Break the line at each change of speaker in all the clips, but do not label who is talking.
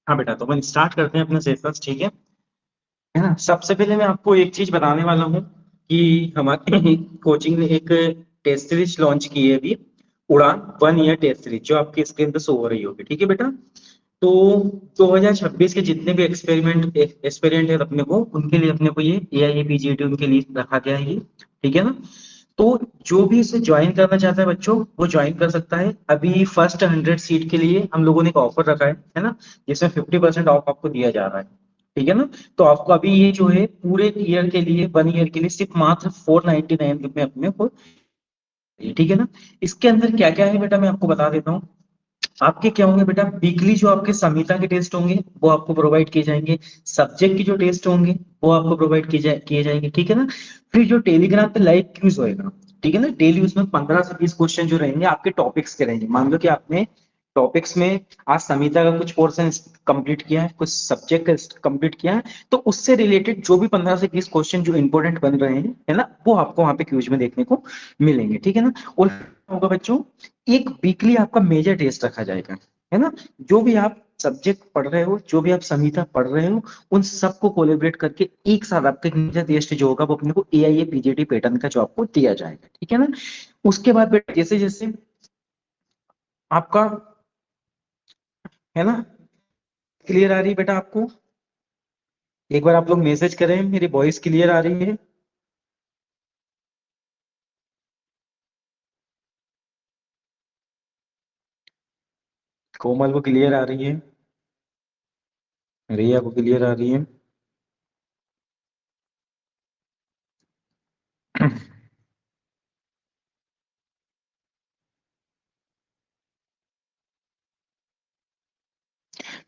हाँ बेटा, तो अपन स्टार्ट करते हैं अपना सिलेबस, ठीक है ना। सबसे पहले मैं आपको एक चीज बताने वाला हूँ कि हमारी कोचिंग ने एक टेस्ट सीरीज लॉन्च की है अभी, उड़ान 1 ईयर टेस्ट सीरीज, जो आपकी स्क्रीन पे शो हो रही होगी, ठीक है बेटा। तो 2026 के जितने भी एक्सपेरिमेंट है अपने को, उनके लिए अपने को ये AIAPGET उनके लिए रखा गया है ये, ठीक है ना। तो जो भी इसे ज्वाइन करना चाहता है बच्चों, वो ज्वाइन कर सकता है। अभी फर्स्ट 100 सीट के लिए हम लोगों ने एक ऑफर रखा है ना, जिसमें 50% ऑफ आपको दिया जा रहा है, ठीक है ना। तो आपको अभी ये जो है पूरे ईयर के लिए, 1 ईयर के लिए सिर्फ मात्र 499 रुपये अपने को, ठीक है ना। इसके अंदर क्या क्या है बेटा, मैं आपको बता देता हूँ। आपके क्या होंगे बेटा, वीकली जो आपके संहिता के टेस्ट होंगे वो आपको प्रोवाइड किए जाएंगे। सब्जेक्ट के जो टेस्ट होंगे वो आपको प्रोवाइड किए जाएंगे, ठीक है ना। फिर जो टेलीग्राम पे लाइव क्यूज होएगा, ठीक है ना, डेली उसमें 15 से 20 क्वेश्चन जो रहेंगे आपके टॉपिक्स के रहेंगे। मान लो कि आपने टॉपिक्स में आज संहिता का कुछ पोर्शन कंप्लीट किया है, कुछ सब्जेक्ट का कंप्लीट किया है, तो उससे रिलेटेड जो भी 15 से 20 क्वेश्चन जो इंपॉर्टेंट बन रहे हैं, है ना, वो आपको वहां पे क्यूज में देखने को मिलेंगे, ठीक है ना। और होगा बच्चों, एक वीकली आपका मेजर टेस्ट रखा जाएगा, है ना। जो भी आप सब्जेक्ट पढ़ रहे हो, जो भी आप संहिता पढ़ रहे हो, उन सबको कोलेबरेट करके एक साथ आपका एक मेजर टेस्ट जो होगा वो अपने को AIAPGET पैटर्न का जो आपको दिया जाएगा, ठीक है ना। उसके बाद बेटा जैसे जैसे आपका, है ना, क्लियर आ रही है बेटा आपको? एक बार आप लोग मैसेज करें, मेरी वॉइस क्लियर आ रही है? कोमल को क्लियर आ रही है? रिया को क्लियर आ रही है?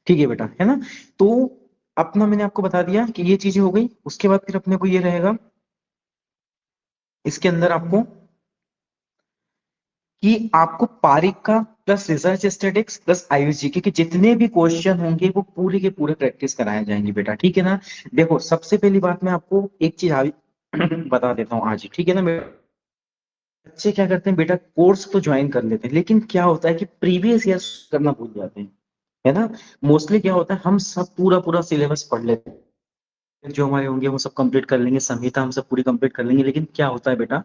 ठीक है बेटा, है ना। तो अपना मैंने आपको बता दिया कि ये चीजें हो गई। उसके बाद फिर अपने को ये रहेगा इसके अंदर आपको, कि आपको पारिक का plus research statics plus Ayush के जितने भी क्वेश्चन होंगे वो पूरे के पूरे प्रैक्टिस कराए जाएंगे बेटा, ठीक है ना। देखो सबसे पहली बात मैं आपको एक चीज बता देता हूँ आज, ठीक है ना। बच्चे क्या करते हैं बेटा, कोर्स तो ज्वाइन कर लेते हैं, लेकिन क्या होता है कि प्रीवियस ईयर करना भूल जाते हैं, है ना। मोस्टली क्या होता है, हम सब पूरा पूरा सिलेबस पढ़ लेते हैं, जो हमारे होंगे वो सब कंप्लीट कर लेंगे, संहिता हम सब पूरी कंप्लीट कर लेंगे, लेकिन क्या होता है बेटा,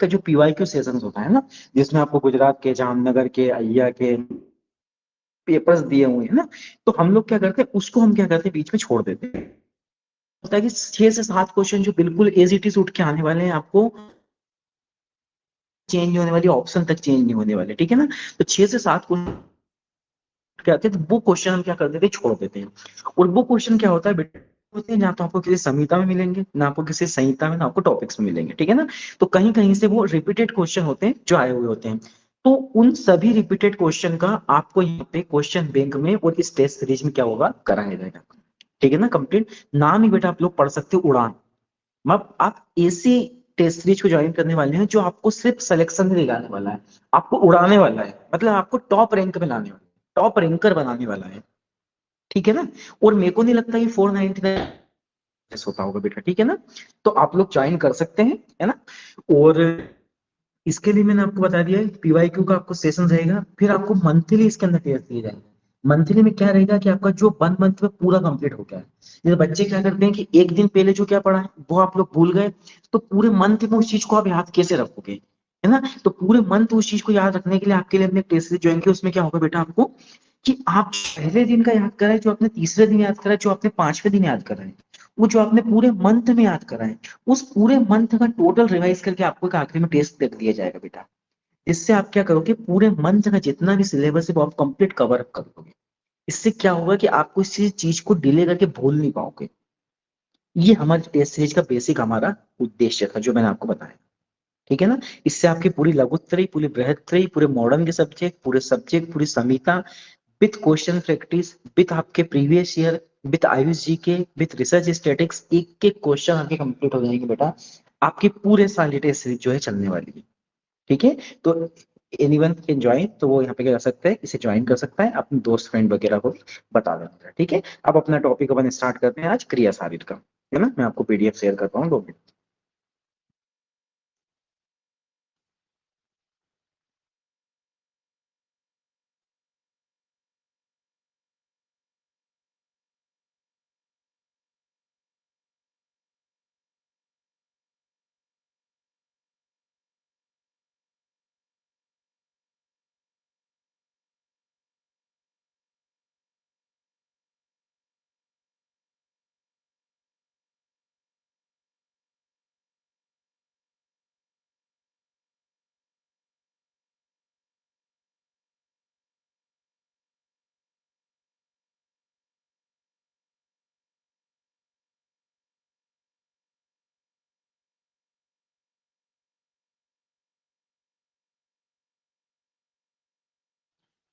का जो PYQ सेशंस होता है ना, जिसमें आपको गुजरात के, जामनगर के, अय्या के पेपर्स दिए हुए हैं ना, तो हम लोग क्या करते हैं, उसको हम क्या करते हैं, बीच में छोड़ देते हैं। होता है कि 6 से 7 क्वेश्चन जो बिल्कुल एज इट इज उठ के आने वाले हैं, आपको चेंज नहीं होने वाली, ऑप्शन तक चेंज नहीं होने वाले, ठीक है ना। तो 6 से 7 क्वेश्चन क्या आते हैं, तो वो क्वेश्चन हम क्या कर देते हैं, छोड़ देते हैं। और वो क्वेश्चन क्या होता है बेटा, होते हैं ना, तो आपको किसी संहिता में मिलेंगे ना, आपको किसी संहिता में ना आपको टॉपिक्स में मिलेंगे, ठीक है ना। तो कहीं कहीं से वो रिपीटेड क्वेश्चन होते हैं जो आए हुए होते हैं। तो उन सभी रिपीटेड क्वेश्चन का आपको यहाँ पे क्वेश्चन बैंक में और इस टेस्ट सीरीज में क्या होगा, कराया जाएगा, ठीक है ना। कंप्लीट नाम ही बेटा आप लोग पढ़ सकते हो, उड़ान। मतलब आप ऐसी टेस्ट सीरीज को ज्वाइन करने वाले हैं जो आपको सिर्फ सिलेक्शन में दिलाने वाला है, आपको उड़ाने वाला है, मतलब आपको टॉप रैंक में लाने वाला है, टॉप रैंकर बनाने वाला है, ठीक है ना। और मेरे को नहीं लगता ये 499 होता होगा बेटा, ठीक है ना। तो आप लोग ज्वाइन कर सकते हैं, है ना। और इसके लिए मैंने आपको बता दिया है, PYQ का आपको सेशन रहेगा, फिर आपको मंथली इसके अंदर टेस्ट दिए जाएंगे। मंथली में क्या रहेगा कि आपका जो 1 मंथ में पूरा कंप्लीट हो गया है, जैसे बच्चे क्या करते हैं कि एक दिन पहले जो क्या पढ़ा है वो आप लोग भूल गए, तो पूरे मंथ में उस चीज को आप याद कैसे रखोगे, है ना। तो पूरे मंथ उस चीज को याद रखने के लिए आपके लिए अपने टेस्ट ज्वाइन किया, उसमें क्या होगा बेटा आपको, कि आप पहले दिन का याद करें, जो आपने तीसरे दिन याद करा है, जो आपने 5वें दिन याद करा है, वो जो आपने पूरे मंथ में याद करा है, उस पूरे मंथ का टोटल रिवाइज करके आपको एक आखिरी में टेस्ट दे दिया जाएगा बेटा। इससे आप क्या करोगे, पूरे मंथ का जितना भी सिलेबस है वो आप कंप्लीट कवर अप कर दोगे। इससे क्या होगा कि आपको इस चीज को डिले करके भूल नहीं पाओगे। ये हमारे टेस्ट सीरीज का बेसिक हमारा उद्देश्य था, जो मैंने आपको बताया, ठीक है ना। इससे आपकी पूरी लघुत्तरी, पूरी बृहत्तरी, पूरे मॉडर्न के सब्जेक्ट, पूरी संहिता, विथ क्वेश्चन प्रैक्टिस, विथ आपके प्रीवियस ईयर, विथ आयुष जी के, विथ रिसर्च स्टैटिक्स, एक एक क्वेश्चन आपके कंप्लीट हो जाएंगे बेटा। आपके पूरे साल ये टेस्ट सीरीज जो है चलने वाली है, ठीक है। तो एनीवन कैन ज्वाइन, तो वो यहाँ पे क्या कर सकता है, इसे ज्वाइन कर सकता है, अपने दोस्त फ्रेंड वगैरह को भी बता देना, ठीक है। अब अपना टॉपिक अपन स्टार्ट करते हैं आज क्रिया शारीर का, है ना। मैं आपको PDF शेयर करता हूँ 2 मिनट।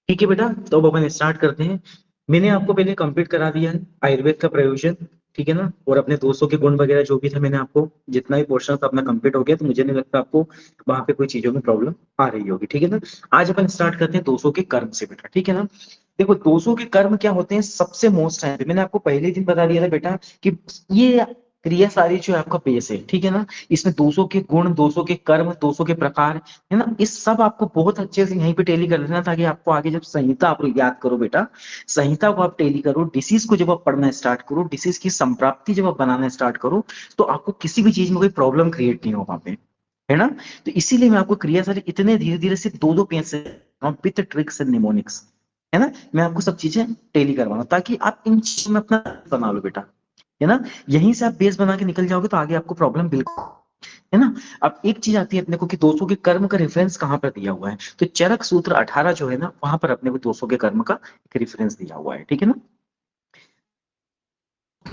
ठीक है बेटा, तो अब अपन स्टार्ट करते हैं। मैंने आपको पहले कंप्लीट करा दिया है आयुर्वेद का प्रयोजन, ठीक है ना, और अपने दोस्तों के गुण वगैरह जो भी था मैंने आपको जितना भी पोर्शन था अपना कंप्लीट हो गया, तो मुझे नहीं लगता आपको वहां पे कोई चीजों में प्रॉब्लम आ रही होगी, ठीक है ना। आज अपन स्टार्ट करते हैं दोषों के कर्म से बेटा, ठीक है ना। देखो दोषों के कर्म क्या होते हैं, सबसे मोस्ट टाइम पे मैंने आपको पहले ही दिन बता दिया था बेटा कि ये क्रिया सारी जो है आपका बेस है, ठीक है ना। इसमें दोषों के गुण, दोषों के कर्म, दोषों के प्रकार, है ना, इस सब आपको बहुत अच्छे से यहीं पे टेली कर लेना, ताकि आपको आगे जब संहिता आप याद करो बेटा, संहिता को आप टेली करो, डिसीज को जब आप पढ़ना स्टार्ट करो, डिसीज की संप्राप्ति जब आप बनाना स्टार्ट करो, तो आपको किसी भी चीज में कोई प्रॉब्लम क्रिएट नहीं हो वहां पे, है ना। तो इसीलिए मैं आपको क्रिया सारी इतने धीरे धीरे से दो दो पेज से विथ ट्रिक्स एंड निमोनिक्स, है ना, मैं आपको सब चीजें टेली करवाऊंगा ताकि आप इन चीजों में अपना बना लो बेटा, है ना। यहीं से आप बेस बना के निकल जाओगे तो आगे आपको प्रॉब्लम बिल्कुल, है ना। अब एक चीज आती है अपने को कि दोषों के कर्म का रेफरेंस कहाँ पर दिया हुआ है, तो चरक सूत्र 18 जो है ना, वहां पर अपने को दोषों के कर्म का एक रेफरेंस दिया हुआ है, ठीक है ना।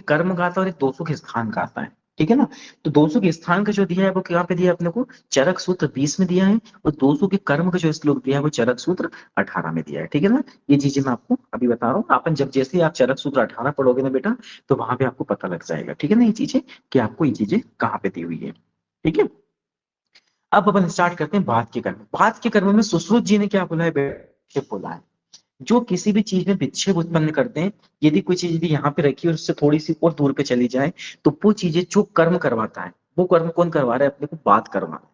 कर्म का आता है और एक दोषों के स्थान का आता है, ठीक है ना। तो दोषों के स्थान का जो दिया है वो क्या पे दिया है अपने को, चरक सूत्र 20 में दिया है, और दोषों के कर्म का जो श्लोक दिया है वो चरक सूत्र 18 में दिया है, ठीक है ना। ये चीजें मैं आपको अभी बता रहा हूँ, अपन जब जैसे ही आप चरक सूत्र 18 पढ़ोगे ना बेटा, तो वहां पे आपको पता लग जाएगा, ठीक है ना, ये चीजें कि आपको ये चीजें कहाँ पे दी हुई है, ठीक है। अब अपन स्टार्ट करते हैं बात के कर्म। बात के कर्म में सुश्रुत जी ने क्या बोला है बेटा, बोला है जो किसी भी चीज में विक्षेप उत्पन्न करते हैं, यदि कोई चीज यदि यहाँ पे रखी और उससे थोड़ी सी और दूर पे चली जाए, तो वो चीजें जो कर्म करवाता है, वो कर्म कौन करवा रहा है अपने को, बात करवा रहा है,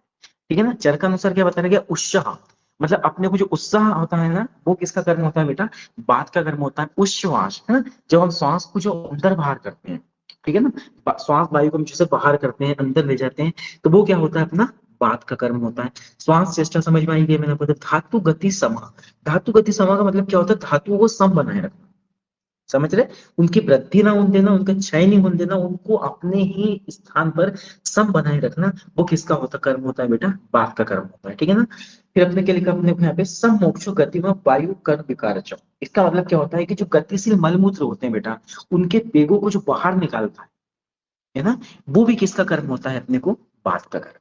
ठीक है ना। चरक अनुसार क्या बताया गया, उत्साह, मतलब अपने को जो उत्साह होता है ना, वो किसका कर्म होता है बेटा, बात का कर्म होता है। उच्छ्वास, है ना, जब हम श्वास को जो अंदर बाहर करते हैं, ठीक है ना, श्वास वायु को हम जैसे बाहर करते हैं अंदर ले जाते हैं, तो वो क्या होता है अपना बात का कर्म होता है। श्वास चेष्टा समझ में आई गई मैंने आपको, धातु गति समा, धातु गति समा का मतलब क्या होता है, धातुओं को सम बनाए रखना, समझ रहे, उनकी वृद्धि ना होने देना, उनका क्षय नहीं होने देना, उनको अपने ही स्थान पर सम बनाए रखना, वो किसका होता कर्म होता है बेटा, बात का कर्म होता है, ठीक है ना। फिर अपने क्या लिखा अपने को यहाँ पे, सम मोक्षो गति में वायु कर्म विकार। इसका मतलब क्या होता है कि जो गतिशील मलमूत्र होते हैं बेटा, उनके वेगों को जो बाहर निकालता है ना, वो भी किसका कर्म होता है अपने को, बात का कर्म।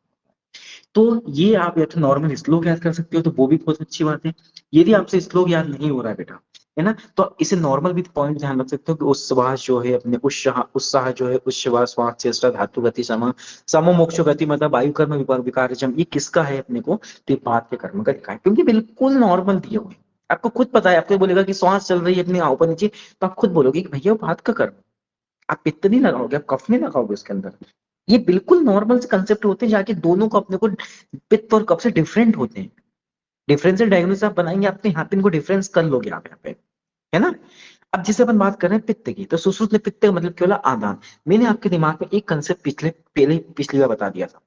तो ये आप या तो नॉर्मल श्लोक याद कर सकते हो, तो वो भी बहुत अच्छी बात है। यदि आपसे श्लोक याद नहीं हो रहा है बेटा, है ना, तो आप इसे नॉर्मल भी पॉइंट ध्यान रख सकते हो कि उच्छ्वास जो है अपने उत्साह, उत्साह जो है उच्छ्वास, श्वास चेष्टा, धातु गति सम, सम मोक्ष गति, मतलब वायु कर्म विकार विकारजम, ये किसका है अपने को, तो ये बात के कर्म का लिखा है, क्योंकि बिल्कुल नॉर्मल दिए हुए हैं। आपको खुद पता है, आपको बोलेगा कि श्वास चल रही है अपने ऊपर नीचे, तो आप खुद बोलोगे कि भैया वो बात का कर्म, आप पित्त नहीं लगाओगे, आप कफ नहीं लगाओगे उसके अंदर। ये बिल्कुल नॉर्मल से कंसेप्ट होते हैं, जाके दोनों को अपने को पित्त और कफ से डिफरेंट होते हैं। डिफरेंशियल डायग्नोसिस आप बनाएंगे, आप तो यहाँ पे इनको डिफरेंस कर लोगे आप यहाँ पे, है ना। अब जैसे अपन बात कर रहे हैं पित्त की, तो सुश्रुत ने पित्त का मतलब क्या बोला, आदान। मैंने आपके दिमाग में एक कंसेप्ट पिछली बार बता दिया था,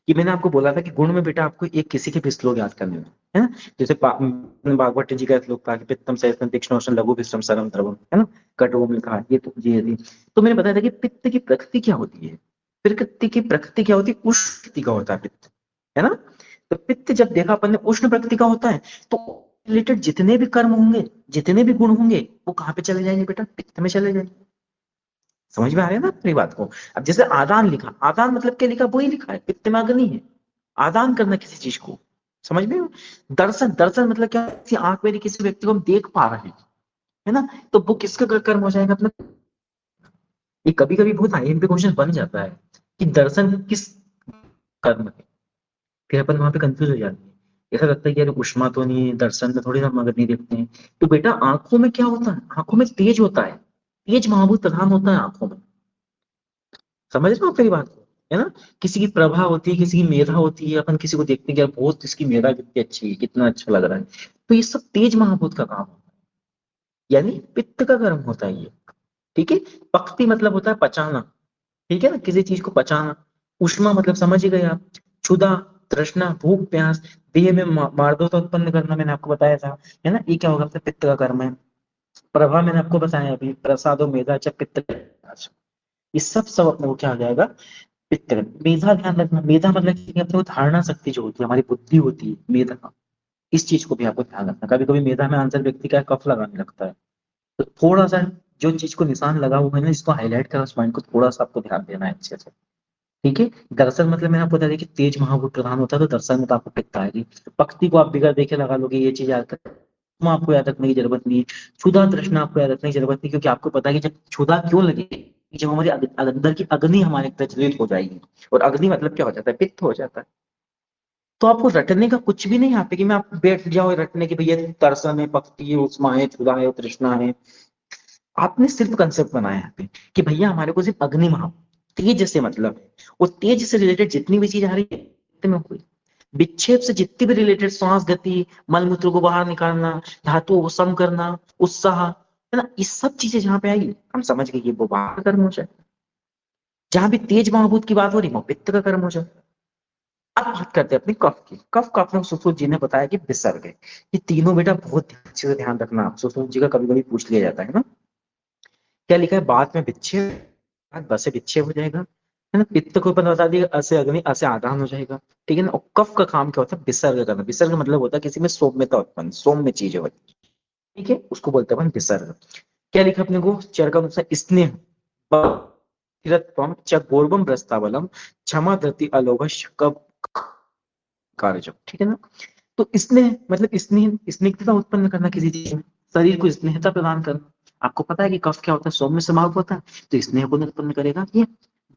कि मैंने आपको बोला था कि गुण में बेटा आपको एक किसी के भी श्लोक याद करने में, है ना। जैसे भागवत जी का श्लोक था कि पित्तम सैतम तीक्ष्णोष्ण लघु विश्रम सरम द्रवम, है ना, कटु में कहा ये तो ये थी। तो मैंने बताया था कि पित्त की प्रकृति क्या होती है, प्रकृति की प्रकृति क्या होती है, उष्ण प्रकृति का होता है पित्त, है ना। तो पित्त जब देखा अपन ने उष्ण प्रकृति का होता है, तो रिलेटेड जितने भी कर्म होंगे, जितने भी गुण होंगे, वो कहाँ पे चले जाएंगे बेटा, पित्त में चले जाएंगे। समझ में आ रहा है ना मेरी बात को। अब जैसे आदान लिखा, आदान मतलब क्या लिखा, वही लिखा है, पित्त में अग्नि है, आदान करना किसी चीज को, समझ में। दर्शन, दर्शन मतलब क्या, किसी आंख में किसी व्यक्ति को हम देख पा रहे हैं, है ना, तो वो किसका कर्म हो जाएगा अपना। ये कभी कभी बहुत आईएमपी क्वेश्चन बन जाता है कि दर्शन किस कर्म है, फिर अपन वहां पे कंफ्यूज हो जाते हैं। ऐसा लगता है कि यार उष्मा तो नहीं है, दर्शन में थोड़ी ना हम अगर नहीं देखते हैं। तो बेटा आंखों में क्या होता है, आंखों में तेज होता है, तेज महाभूत प्रधान होता है आंखों में, समझ रहे हो आप मेरी बात को, है ना। किसी की प्रभा होती है, किसी की मेधा होती है, अपन किसी को देखते हैं कि यार बहुत इसकी मेधा कितनी अच्छी है, कितना अच्छा लग रहा है, तो ये सब तेज महाभूत का काम है, यानी पित्त का कर्म होता है ये, ठीक है। पक्ति मतलब होता है पचाना, ठीक है ना, किसी चीज को पचाना। उष्मा मतलब समझ ही गए आप, क्षुधा, तृष्णा, भूख प्यास, देह में मार्दवता उत्पन्न करना, मैंने आपको बताया था, है ना, ये क्या होगा अपने पित्त का कर्म है। प्रभा मैंने आपको बताया अभी, प्रसाद और मेधा, अच्छा पित्त, ये सब सब अपने को क्या आ जाएगा, पित्त। मेधा ध्यान रखना, मेधा मतलब कि अपने को धारणा शक्ति जो होती है, हमारी बुद्धि होती है मेधा, इस चीज को भी आपको ध्यान रखना। कभी कभी मेधा में आंसर व्यक्ति का कफ लगाने लगता है, तो थोड़ा सा जो चीज को निशान लगा हुआ है ना, इसको हाईलाइट करा, उस पॉइंट को थोड़ा सा आपको ध्यान देना है अच्छे से, ठीक है। दरअसल मतलब मैंने आपको बता दिया कि तेज महाभूत प्रधान होता है, तो दर्शन में तो आपको पित्त आएगी। पक्ति को आप बिगड़ देखे लगा लोगे, ये चीज याद कर, में आपको याद रखने की जरूरत नहीं है, क्षुधा तृष्णा आपको याद रखने की जरूरत नहीं, क्योंकि आपको पता है कि जब क्षुधा क्यों लगेगी, जब हमारी अंदर की अग्नि हमारे प्रज्वलित हो जाएगी, और अग्नि मतलब क्या हो जाता है, पित्त हो जाता है। तो आपको रटने का कुछ भी नहीं यहाँ पे कि मैं आप बैठ जाओ रटने की भैया तरसन है, पक्ति है, उष्मा है, क्षुधा है, तृष्णा है। आपने सिर्फ कंसेप्ट बनाया है पे कि भैया हमारे को सिर्फ अग्नि महा तेज से मतलब है, वो तेज से रिलेटेड जितनी भी चीज आ रही है में हुई, विक्षेप से जितनी भी रिलेटेड श्वास गति, मल मूत्र को बाहर निकालना, धातुओं को सम करना, उत्साह, है ना, ये सब चीजें जहां पे आएगी हम समझ गए ये वो बाहर का कर्म हो जाए। जहां भी तेज महाभूत की बात हो रही है वो पित्त का कर्म हो जाए। अब बात करते हैं अपनी कफ की। कफ का अपने सुश्रुत जी ने बताया कि विसर्ग है। ये तीनों बेटा बहुत अच्छे से ध्यान रखना, आप सुश्रुत जी का कभी कभी पूछ लिया जाता है ना, क्या लिखा है, बाद में विच्छेद, बसे विच्छेद हो जाएगा, है ना, पित्त को ऊपर बता दिया, असे अग्नि, असे आधान हो जाएगा, ठीक है ना। और कफ का काम क्या होता है, विसर्ग करना। विसर्ग मतलब होता है किसी में सौम्यता उत्पन्न, सौम्य चीज है, ठीक है, उसको बोलते हैं अपन विसर्ग। क्या लिखा अपने को, चरका अनुसार स्नेह च गौरवम प्रस्तावलम क्षमा धृति अलोभश कब कार्य, ठीक है ना। तो स्नेह मतलब स्नेह, स्निग्धता उत्पन्न करना किसी चीज में, शरीर को स्नेहता प्रदान करना। आपको पता है कि कफ क्या होता है, सौम्य स्वभाव होता है, तो स्नेह को उत्पन्न करेगा। ये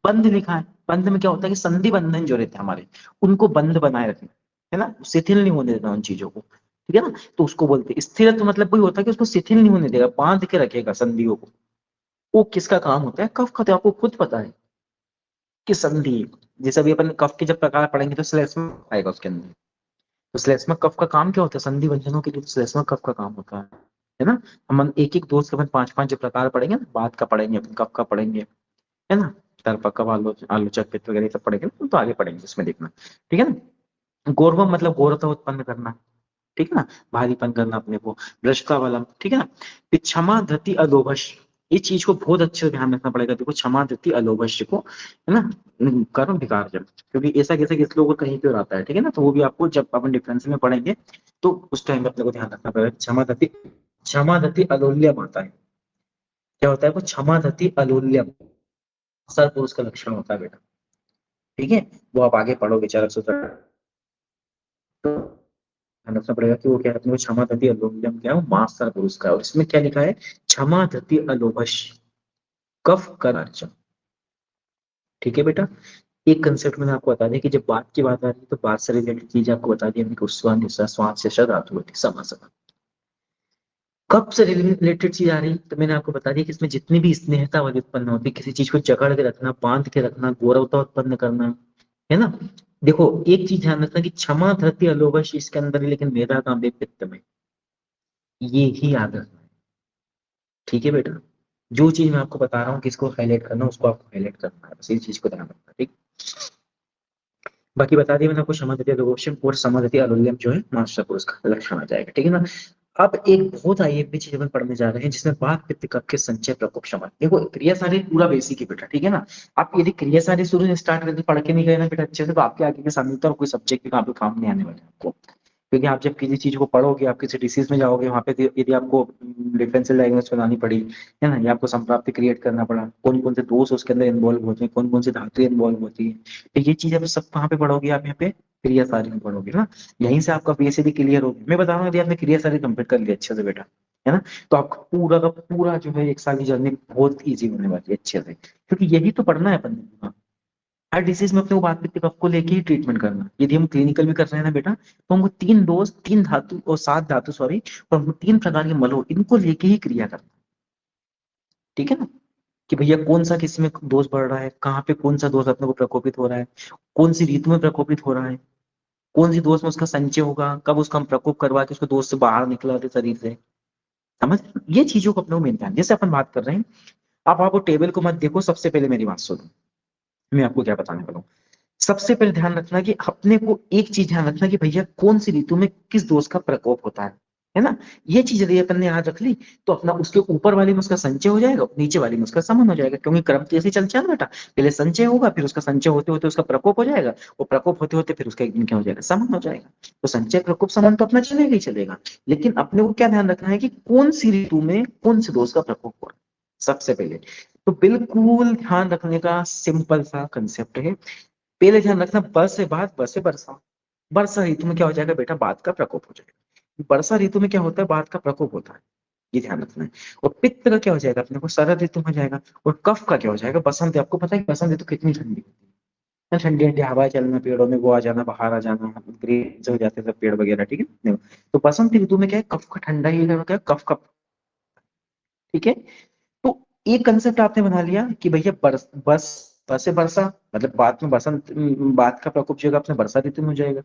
बंध लिखा है, बंध में क्या होता है कि संधि बंधन जो रहते हैं हमारे, उनको बंध बनाए रखना, है ना, शिथिल नहीं होने देना उन चीजों को, ठीक है ना। तो उसको बोलते हैं स्थिर, तो मतलब वही होता है कि उसको शिथिल नहीं होने देगा, बांध के रखेगा संधियों को। वो किसका काम होता है, कफ का। तो आपको खुद पता है कि संधि, जैसे अभी अपन कफ के जब प्रकार पढ़ेंगे तो श्लेष्मा आएगा उसके अंदर। तो श्लेष्मा कफ का काम क्या होता है, संधि बंधनों के लिए श्लेष्मा कफ का काम होता है ना। हम एक एक दोस्त के अपन पांच पांच जो प्रकार पढ़ेंगे ना, बात का पढ़ेंगे, अपन कफ का पढ़ेंगे, है ना, तर्पक, आलोचक, पित्त वगैरह सब पढ़ेंगे ना, तो आगे पढ़ेंगे उसमें देखना, ठीक है ना। गौरवम मतलब गौरवता उत्पन्न करना, ठीक है ना, भारीपन करना अपने को, भ्रष्टा वाला, ठीक है ना। फिर क्षमा धृति अलोभश, ये चीज को बहुत अच्छे से ध्यान रखना पड़ेगा, देखो क्षमा धृति अलोभश को, है ना, कर्म विकार जब, क्योंकि ऐसा कैसे किस लोगों को कहीं पे और आता है, ठीक है ना, तो वो भी आपको जब अपन डिफरेंस में पढ़ेंगे तो उस टाइम पे अपने को ध्यान रखना पड़ेगा। क्षमा धृति अलोल्यम आता है, क्या होता है वो, क्षमा धृति अलोल्यम सर पुरुष का लक्षण होता है बेटा, ठीक है। वो आप आगे पढ़ोगे चरक सूत्र, तो ध्यान रखना पड़ेगा कि वो क्या है, अपने को क्षमा धृति अलोभ्यम क्या है, मास्टर पुरुष का है। और इसमें क्या लिखा है, क्षमा धृति अलोभश कफ कर अर्चन, ठीक है बेटा। एक कंसेप्ट मैंने आपको बता दिया कि जब बात की बात आ रही है तो बात से रिलेटेड चीज आपको बता दी हमने, उस्वान स्वाद से शब्द धातु होती समा समा। कब से रिलेटेड चीज आ रही तो मैंने आपको बता दिया कि इसमें जितनी भी स्नेहता वाली उत्पन्न होती है, किसी चीज को जकड़ के रखना, बांध के रखना, गौरवता उत्पन्न करना, है ना। देखो एक चीज ध्यान रखना कि क्षमा धृति अलोभश इसके अंदर है, लेकिन मेधा काम पित्त में, ये ही याद रखना है, ठीक है बेटा। जो चीज मैं आपको बता रहा हूँ किसको हाईलाइट करना उसको आपको हाईलाइट करना है, बस इस चीज को ध्यान रखना, ठीक। बाकी बता दिया मैंने आपको, समाधि अलोक्ष्यम और समाधि अलोल्यम जो है मास्टर पुरुष का लक्षण आ जाएगा, ठीक है ना। अब एक बहुत आईएमपी चीज अपन पढ़ने जा रहे हैं जिसमें बात पित्त कफ के संचय प्रकोप शमन। देखो क्रिया सारी पूरा बेसिक है बेटा, ठीक है ना। आप यदि क्रिया सारी शुरू से स्टार्ट करके पढ़ के नहीं गए ना बेटा अच्छे से, तो आपके आगे के सामने तो कोई सब्जेक्ट भी आपके काम नहीं आने वाले आपको। क्योंकि आप जब किसी चीज को पढ़ोगे, आप किसी डिसीज में जाओगे, वहां पे यदि आपको डिफरेंशियल डायग्नोसिस बनानी पड़ी, है ना, या आपको संप्राप्ति क्रिएट करना पड़ा, कौन कौन से दोष उसके अंदर इन्वॉल्व होते हैं, कौन कौन से धातु इन्वॉल्व होती है, तो ये चीज आप सब कहाँ पे पढ़ोगे, आप यहाँ पे क्रिया सारी में पढ़ोगे ना। यहीं से आपका पीएससी भी क्लियर होगी। मैं बता रहा हूँ यदि आपने क्रिया सारी कंप्लीट कर लिया अच्छे से बेटा, है ना, तो आपका पूरा का पूरा जो है एक साल की जर्नी बहुत ईजी होने वाली है अच्छे से, क्योंकि यही तो पढ़ना है अपन ने। हर डिसीज में अपने को बात पित्त कफ को लेके ही ट्रीटमेंट करना। यदि हम क्लिनिकल भी कर रहे हैं ना बेटा, तो हमको तीन डोज, तीन धातु और सात धातु सॉरी, और हमको तीन प्रकार के मलो, इनको लेके ही क्रिया करना, ठीक है ना। कि भैया कौन सा किस में दोष बढ़ रहा है, कहाँ पे कौन सा दोष अपने को प्रकोपित हो रहा है, कौन सी ऋतु में प्रकोपित हो रहा है, कौन सी दोष में उसका संचय होगा, कब उसका हम प्रकोप करवा के उसको दोष से बाहर निकला दे शरीर से, समझ। ये चीजों को अपने को मेन ध्यान, जैसे अपन बात कर रहे हैं, आप टेबल को मत देखो, सबसे पहले मेरी बात सुनो, मैं आपको क्या बताने वाला हूँ। सबसे पहले ध्यान रखना कि अपने को एक चीज ध्यान रखना कि भैया कौन सी ऋतु में किस दोष का प्रकोप होता है ना। ये चीज यदि अपन ने याद रख ली तो अपना उसके ऊपर वाली में उसका संचय हो जाएगा, नीचे वाली में उसका समन हो जाएगा, क्योंकि क्रम तो ऐसे ही चलता है ना बेटा। पहले संचय होगा, फिर उसका संचय होते होते उसका प्रकोप हो जाएगा, और प्रकोप होते होते फिर उसका एक दिन क्या हो जाएगा, समन हो जाएगा। तो संचय प्रकोप समन तो अपना चलेगा ही चलेगा, लेकिन अपने को क्या ध्यान रखना है कि कौन सी ऋतु में कौन से दोष का प्रकोप हो रहा है, सबसे पहले। तो बिल्कुल ध्यान रखने का सिंपल सा कंसेप्ट है। पहले ध्यान रखना, बर से बाद, बर से बरसा, बरसा ऋतु में क्या हो जाएगा बेटा, बात का प्रकोप हो जाएगा। वर्षा ऋतु में क्या होता है, बाढ़ का प्रकोप होता है, ये ध्यान रखना है। और पित्त का क्या हो जाएगा अपने को, शरद ऋतु में हो जाएगा। और कफ का क्या हो जाएगा, बसंत। आपको पता है कि बसंत ऋतु कितनी ठंडी होती है, ठंडी ठंडी हवाएं चलना, पेड़ों में वो आ जाना, बाहर आ जाना, ग्रीन हो जाते हैं सब पेड़ वगैरह, ठीक है। तो बसंत ऋतु में क्या है, कफ का ठंडा ही क्या है, कफ का, ठीक है। तो एक कंसेप्ट आपने बना लिया कि भैया बस बस से वर्षा, मतलब बाद में बसंत, बाद का प्रकोप जो है अपने वर्षा ऋतु में हो जाएगा।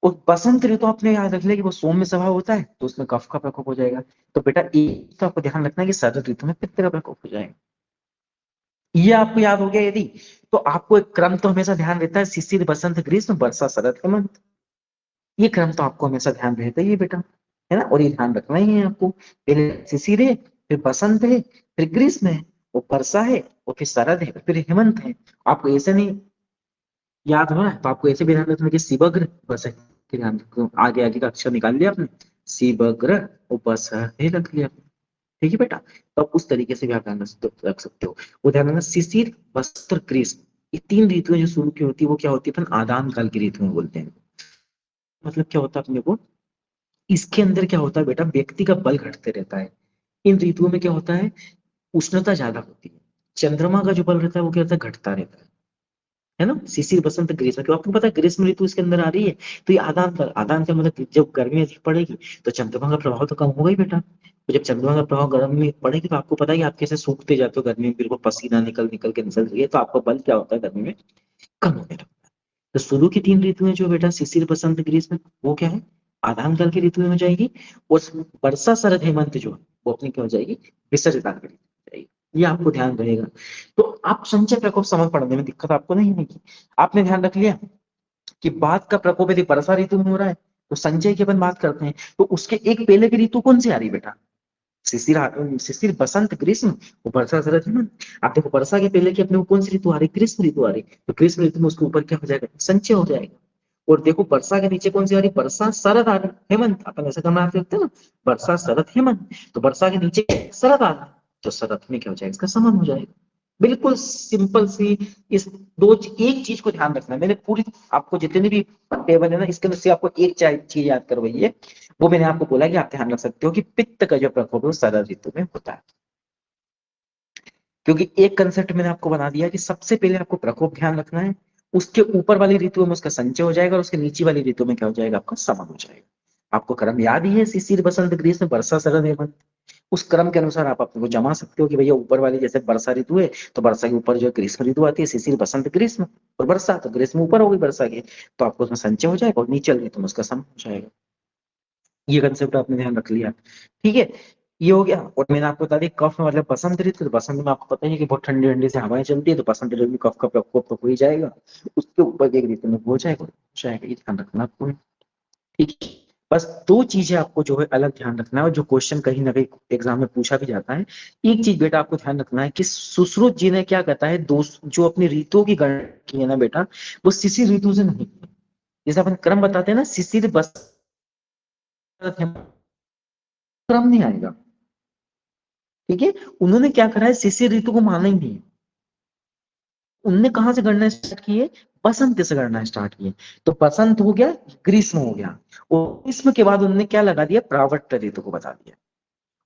और बसंत ऋतु आपने याद रख लिया कि वो सौम्य स्वभाव होता है, तो उसमें कफ का प्रकोप हो जाएगा। तो बेटा एक तो आपको ध्यान रखना है कि शरद ऋतु में पित्त का प्रकोप हो जाएगा। ये आपको याद हो गया यदि, तो आपको एक क्रम तो हमेशा ध्यान रहता है, शिशिर बसंत ग्रीष्म वर्षा शरद हेमंत। ये क्रम तो आपको हमेशा ध्यान रहता ही है बेटा, है ना। और ये ध्यान रखना ही है आपको, पहले शिशिर है, फिर बसंत है, फिर ग्रीष्म है, वो वर्षा है, और फिर शरद है, फिर हेमंत है। आपको ऐसे नहीं याद हो रहा है तो आपको ऐसे भी ध्यान रखना कि शिवग्र बस है, फिर ध्यान रखो, आगे आगे का अक्षर निकाल लिया आपने, शिवग्र और बस है रख लिया आपने, ठीक है बेटा। तो आप उस तरीके से भी आप ध्यान रख सकते हो। वो ध्यान रखना, शिशिर वस्त्र ग्रीष्म, ये तीन ऋतुएं जो शुरू की होती है वो क्या होती है, अपन आदान काल की ऋतुएं बोलते हैं। मतलब क्या होता है अपने को, इसके अंदर क्या होता है बेटा, व्यक्ति का बल घटते रहता है। इन ऋतुओं में क्या होता है, उष्णता ज्यादा होती है, चंद्रमा का जो बल रहता है वो क्या रहता है, घटता रहता है ना। शिशिर बसंत ग्रीष्म, क्यों आपको पता है ग्रीष्म ऋतु इसके अंदर आ रही है। तो ये आदान का मतलब जब गर्मी अधिक पड़ेगी तो चंद्रमा का प्रभाव तो कम होगा ही बेटा। तो जब चंद्रमा का प्रभाव गर्मी में पड़ेगी तो आपको पता है कि आप कैसे सूखते जाते हो गर्मी में, बिल्कुल पसीना निकल निकल के निकल रही है, तो आपका बल क्या होता है गर्मी में, कम होने लगता है। तो शुरू की तीन ऋतुएं जो बेटा शिशिर बसंत ग्रीष्म, वो क्या है, आदान काल की ऋतुएं हो जाएगी। और वर्षा शरद हेमंत जो है वो अपनी क्या हो जाएगी, विसर्जित काल की ऋतु हो जाएगी। ये आपको ध्यान रहेगा। तो आप संचय प्रकोप समझ पढ़ने में दिक्कत आपको नहीं होगी। आपने ध्यान रख लिया कि बात का प्रकोप यदि वर्षा ऋतु में हो रहा है तो संचय की अपन बात करते हैं, तो उसके एक पहले की ऋतु कौन सी आ रही है बेटा, शिशिर शिशिर बसंत ग्रीष्म, वो वर्षा शरद हेमंत। आप देखो वर्षा के पहले की अपने को कौन सी ऋतु आ रही, ग्रीष्म ऋतु आ रही, तो ग्रीष्म ऋतु में उसके ऊपर क्या हो जाएगा, संचय हो जाएगा। और देखो वर्षा के नीचे कौन सी आ रही, वर्षा शरद आ रही, हेमंत, अपन ऐसा करना रखते हैं ना, वर्षा शरद हेमंत। तो वर्षा के नीचे शरद आ रहा है, तो शरद में क्या हो जाएगा, इसका समान हो जाएगा। बिल्कुल सिंपल सी, इस एक चीज को ध्यान रखना है, मैंने पूरी आपको जितने भी टेबल है ना इसके अंदर से आपको एक चीज याद करवाई है। वो मैंने आपको बोला कि आप ध्यान रख सकते हो कि पित्त का जो प्रकोप है वो शरद ऋतु में होता है। क्योंकि एक कंसेप्ट मैंने आपको बना दिया कि सबसे पहले आपको प्रकोप ध्यान रखना है, उसके ऊपर वाली ऋतु में उसका संचय हो जाएगा और उसके नीचे वाली ऋतु में क्या हो जाएगा, आपका समन हो जाएगा। आपको क्रम याद ही है, शिशिर बसंत ग्रीष्म वर्षा शरद हेमंत। उस क्रम के अनुसार आप अपने को जमा सकते हो कि भैया ऊपर वाली जैसे वर्षा ऋतु है तो वर्षा के ऊपर जो ग्रीष्म ऋतु आती है, शिशिर बसंत ग्रीष्म, और वर्षा तो ग्रीष्म ऊपर होगी वर्षा के, तो आपको उसमें संचय हो जाएगा और नीचे वाली ऋतु में उसका सम हो जाएगा। ये कंसेप्ट आपने ध्यान रख लिया, ठीक है। ये हो गया। और मैंने आपको बता दिया कफ मतलब बसंत ऋतु, तो बसंत में आपको पता ही है कि बहुत ठंडी ठंडी से हवाएं चलती है, तो बसंत ऋतु में कफ का प्रकोप तो हो ही जाएगा। उसके ऊपर एक ऋतु में हो जाएगा, ये ध्यान रखना आपको, ठीक है। बस दो चीजें आपको जो है अलग ध्यान रखना है, और जो क्वेश्चन कहीं ना कहीं एग्जाम में पूछा भी जाता है। एक चीज बेटा आपको ध्यान रखना है कि सुश्रुत जी ने क्या कहता है, दो जो अपनी ऋतुओं की गणना की है ना बेटा, वो शिशिर ऋतु से नहीं की। जैसे अपन क्रम बताते हैं ना, शिशिर बस क्रम नहीं आएगा, ठीक है। उन्होंने क्या करा है, शिशिर ऋतु को माना ही नहीं। उनने कहां से गणना स्टार्ट की है, बसंत से गणना स्टार्ट की है। तो बसंत हो गया, ग्रीष्म हो गया, और ग्रीष्म के बाद उन्होंने क्या लगा दिया, प्रावट्य ऋतु को बता दिया।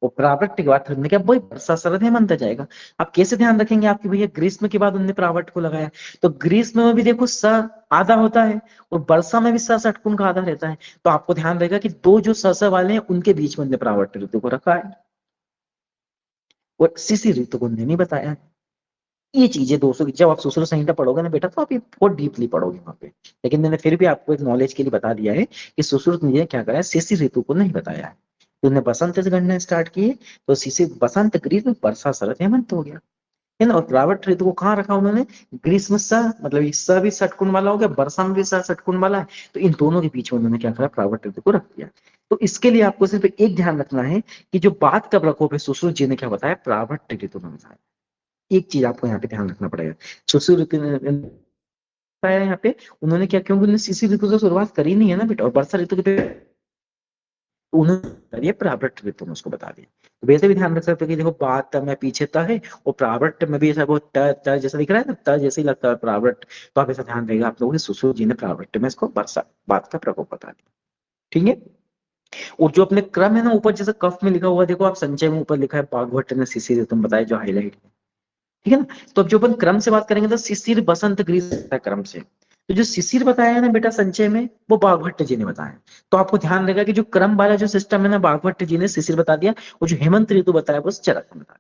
और प्रावट्य के बाद फिर उन्होंने क्या, वही वर्षा शरद हेमंत आ जाएगा। अब कैसे ध्यान रखेंगे आपकी भैया, ग्रीष्म के बाद उन्होंने प्रावट्य को लगाया, तो ग्रीष्म में भी देखो स आधा होता है, और वर्षा में भी स षटकोण का आधा रहता है। तो आपको ध्यान रहेगा कि दो जो स वाले हैं उनके बीच में उन्होंने प्रावट्य ऋतु को रखा है, और शिशिर ऋतु को उन्होंने नहीं बताया है। ये चीजें दोस्तों की जब आप सुश्रुत संहिता पढ़ोगे ना बेटा, तो आप ये बहुत डीपली पढ़ोगे वहां पे। लेकिन मैंने फिर भी आपको एक नॉलेज के लिए बता दिया है कि सुश्रुत ने क्या करा है, शिशिर ऋतु को नहीं बताया है। तो उन्होंने बसंत से गणना स्टार्ट की है, तो शिशिर बसंत ग्रीष्म वर्षा शरद हेमंत हो गया, है ना। और प्रावट ऋतु को कहाँ रखा उन्होंने, ग्रीष्म स, मतलब ये स भी षटकोण वाला हो गया, वर्षा में भी स षटकोण वाला है, तो इन दोनों के बीच में उन्होंने क्या करा, प्रावट ऋतु को रख दिया। तो इसके लिए आपको सिर्फ एक ध्यान रखना है कि जो बात का प्रकोप है सुश्रुत जी ने क्या बताया, प्रावट ऋतु में बताया। एक चीज आपको यहाँ पे ध्यान रखना पड़ेगा, सुश्रुत ऋतु ने बताया यहाँ पे, उन्होंने क्या, क्योंकि उन्होंने शिशिर ऋतु से शुरुआत करी नहीं है ना बेटा, और वर्षा ऋतु के तो उन्होंने बता दिया, प्रावृत्त ऋतु में उसको बता दिया। तो वैसे भी ध्यान रख सकते हो कि देखो बात में पीछे त है, और प्रावृत्त में भी ऐसा बहुत त जैसा दिख रहा है ना, त जैसे ही लगता है प्रावृत्त। तो आप ऐसा ध्यान रहेगा आप लोगों ने, सुश्रुत जी ने प्रावृत्त में इसको वर्षा बात का प्रकोप बता दिया, ठीक है। और जो अपने क्रम है ना, ऊपर जैसे कफ में लिखा हुआ, देखो आप संचय में ऊपर लिखा है बाघभट्ट ने शिशिर तुम बताए जो हाईलाइट है, ठीक है ना। तो अब जो अपन क्रम से बात करेंगे तो शिशिर बसंत ग्रीष्म क्रम से, तो जो शिशिर बताया है ना बेटा संचय में, वो बाघभट्ट जी ने बताया। तो आपको ध्यान रहेगा कि जो क्रम वाला जो सिस्टम है ना, बाघभट्ट जी ने शिशिर बता दिया, और जो हेमंत ऋतु बताया वो चरक ने बताया।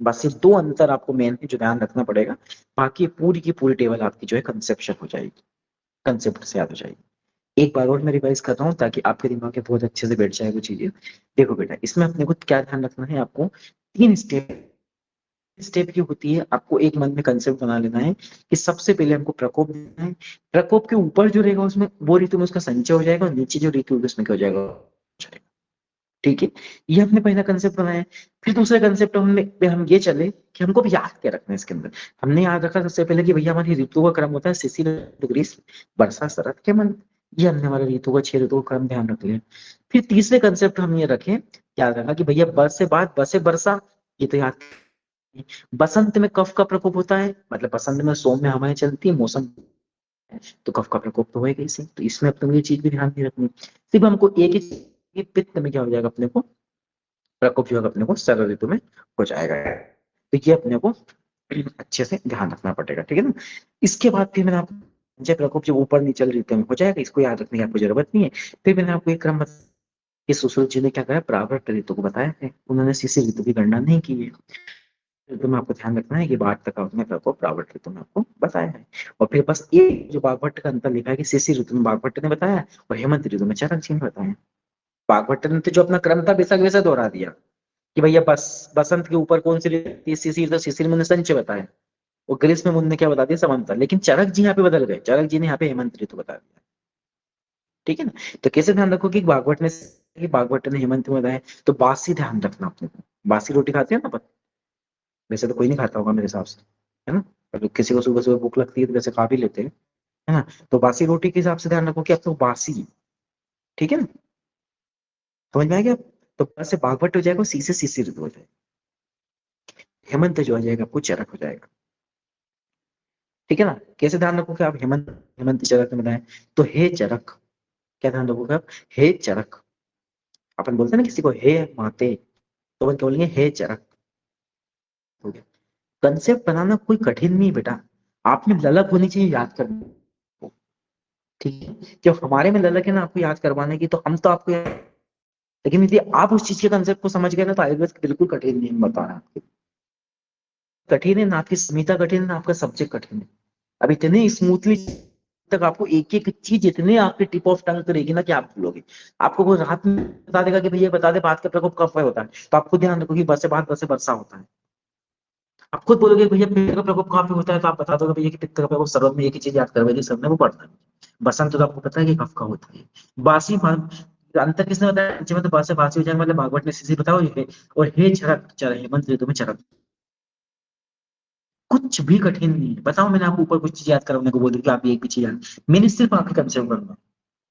बस ये दो अंतर आपको मेन है जो ध्यान रखना पड़ेगा। बाकी पूरी की पूरी टेबल आपकी जो है कंसेप्शन हो जाएगी, कंसेप्ट से याद हो जाएगी। एक बार और मैं रिवाइज कर रहा हूँ ताकि आपके दिमाग में बहुत अच्छे से बैठ जाए वो चीजें। देखो बेटा, इसमें अपने को क्या ध्यान रखना है, आपको तीन स्टेप, स्टेप की होती है। आपको एक मन में कंसेप्ट बना लेना है कि सबसे पहले हमको प्रकोप देना है, प्रकोप के ऊपर जो रहेगा उसमें वो ऋतु में उसका संचय हो जाएगा, और नीचे जो ऋतु होगी उसमें क्या हो जाएगा, ठीक है। ये हमने पहला कंसेप्ट बनाया। फिर दूसरे कंसेप्ट पे हम ये चले कि हमको भी याद क्या रखना है इसके अंदर। हमने याद रखा सबसे पहले कि भैया हमारी ऋतु का क्रम होता है शिशिर ग्रीष्म वर्षा शरद हेमंत। ये हमने हमारे ऋतु का 6 ऋतु का क्रम ध्यान रख लिया। फिर तीसरे कंसेप्ट हम ये रखें, याद रखा कि भैया बस से बाद बस से वर्षा, ये तो याद। बसंत में कफ का प्रकोप होता है, मतलब बसंत में सौम्य हवाएं चलती है, मौसम, तो कफ का प्रकोप तो होएगा इसे, तो इसमें अब तुम ये चीज भी ध्यान नहीं रखनी। सिर्फ हमको एक ही ये पित्त में क्या हो जाएगा अपने को, प्रकोप जो है अपने को शरद ऋतु में हो जाएगा। तो ये अपने को अच्छे से ध्यान रखना पड़ेगा, ठीक है ना। इसके बाद फिर मैंने आपको जय प्रकोप जो ऊपर नीचे ऋतु में हो जाएगा, इसको याद रखने की आपको जरूरत नहीं है। फिर मैंने आपको एक क्रम कि सुश्रुत जी ने क्या कहा, प्रावृत्त ऋतु को बताया है, उन्होंने शिशिर ऋतु की गणना नहीं की है। ऋतु में आपको ध्यान रखना है कि बाढ़ तक आपने प्रकोप प्रावृत्त ऋतु में आपको बताया है। और फिर बस एक जो बागभट्ट का अंतर लिखा है कि शिशिर ऋतु में बागभट्ट ने बताया, और हेमंत ऋतु में चरक जी ने बताया। बागभट्ट ने तो जो अपना क्रम था बेशक वैसा दोहरा दिया कि भैया बस बसंत के ऊपर कौन सी ऋतु थी, शिशिर, तो शिशिर में संचय बताया, और ग्रीष्म में उन्होंने क्या बता दिया, समांतर। लेकिन चरक जी यहाँ पे बदल गए, चरक जी ने यहाँ पे हेमंत ऋतु बता दिया, ठीक है ना। तो कैसे ध्यान रखो कि बागभट्ट ने हेमंत में बताया, तो बासी ध्यान रखना अपने को। बासी रोटी खाते हैं ना अपन, वैसे तो कोई नहीं खाता होगा मेरे हिसाब से, है ना। अगर किसी को सुबह सुबह भूख लगती है तो वैसे खा भी लेते हैं, है ना। तो बासी रोटी के हिसाब से ध्यान रखो कि अब तो बासी, ठीक है ना, समझ में आ गया। तो बस से बागभट्ट हो जाएगा, सी से शिशिर ऋतु हो जाएगा, हेमंत जो आ जाएगा आपको चरक हो जाएगा, ठीक है ना। कैसे ध्यान रखोगे आप, हेमंत, हेमंत चरक में बताएं, तो हे चरक, क्या ध्यान रखोगे आप, हे चरक। अपन बोलते हैं ना किसी को हे माते, तो अपन क्या बोलेंगे, हे चरक, हो गया। कंसेप्ट बनाना कोई कठिन नहीं बेटा, आप में ललक होनी चाहिए याद करने को, ठीक है। जब हमारे में ललक है ना आपको याद करवाने की, तो हम तो आपको लेकिन यदि आप उस चीज के कंसेप्ट को समझ गए ना, तो आयुर्वेद बिल्कुल कठिन नहीं बता रहा है आपको। कठिन है ना आपकी संहिता, कठिन है ना आपका सब्जेक्ट कठिन है। अब इतने स्मूथली तक आपको एक एक चीज इतने आपके टिप ऑफ टंग पे रहेगी ना कि आप भूलोगे। आपको वो रात में बता देगा कि भैया बता दे बात का प्रकोप कब होता है, तो आपको ध्यान रखो कि बस से बात, बस से वर्षा होता है। आप खुद बोलोगे भैया पित्त का प्रकोप कहाँ पे होता है, तो आप बता दोगे भैया कि पित्त का प्रकोप सर्वत में, एक ही चीज याद करवाई थी सबने, वो पढ़ता है। बसंत तो आपको पता है कि कफ का होता है। बासी अंतर किसने बताया, नीचे में तो बासे बासी हो जाएगा, मतलब भागवत ने सीधी बताओ ये। और हे चरक, चर हेमंत ऋतु में चरक, कुछ भी कठिन नहीं है। बताओ मैंने आपको ऊपर कुछ चीज याद करवाने को बोली कि आप एक भी चीज याद, मैंने सिर्फ आपके कंसेप्ट करना,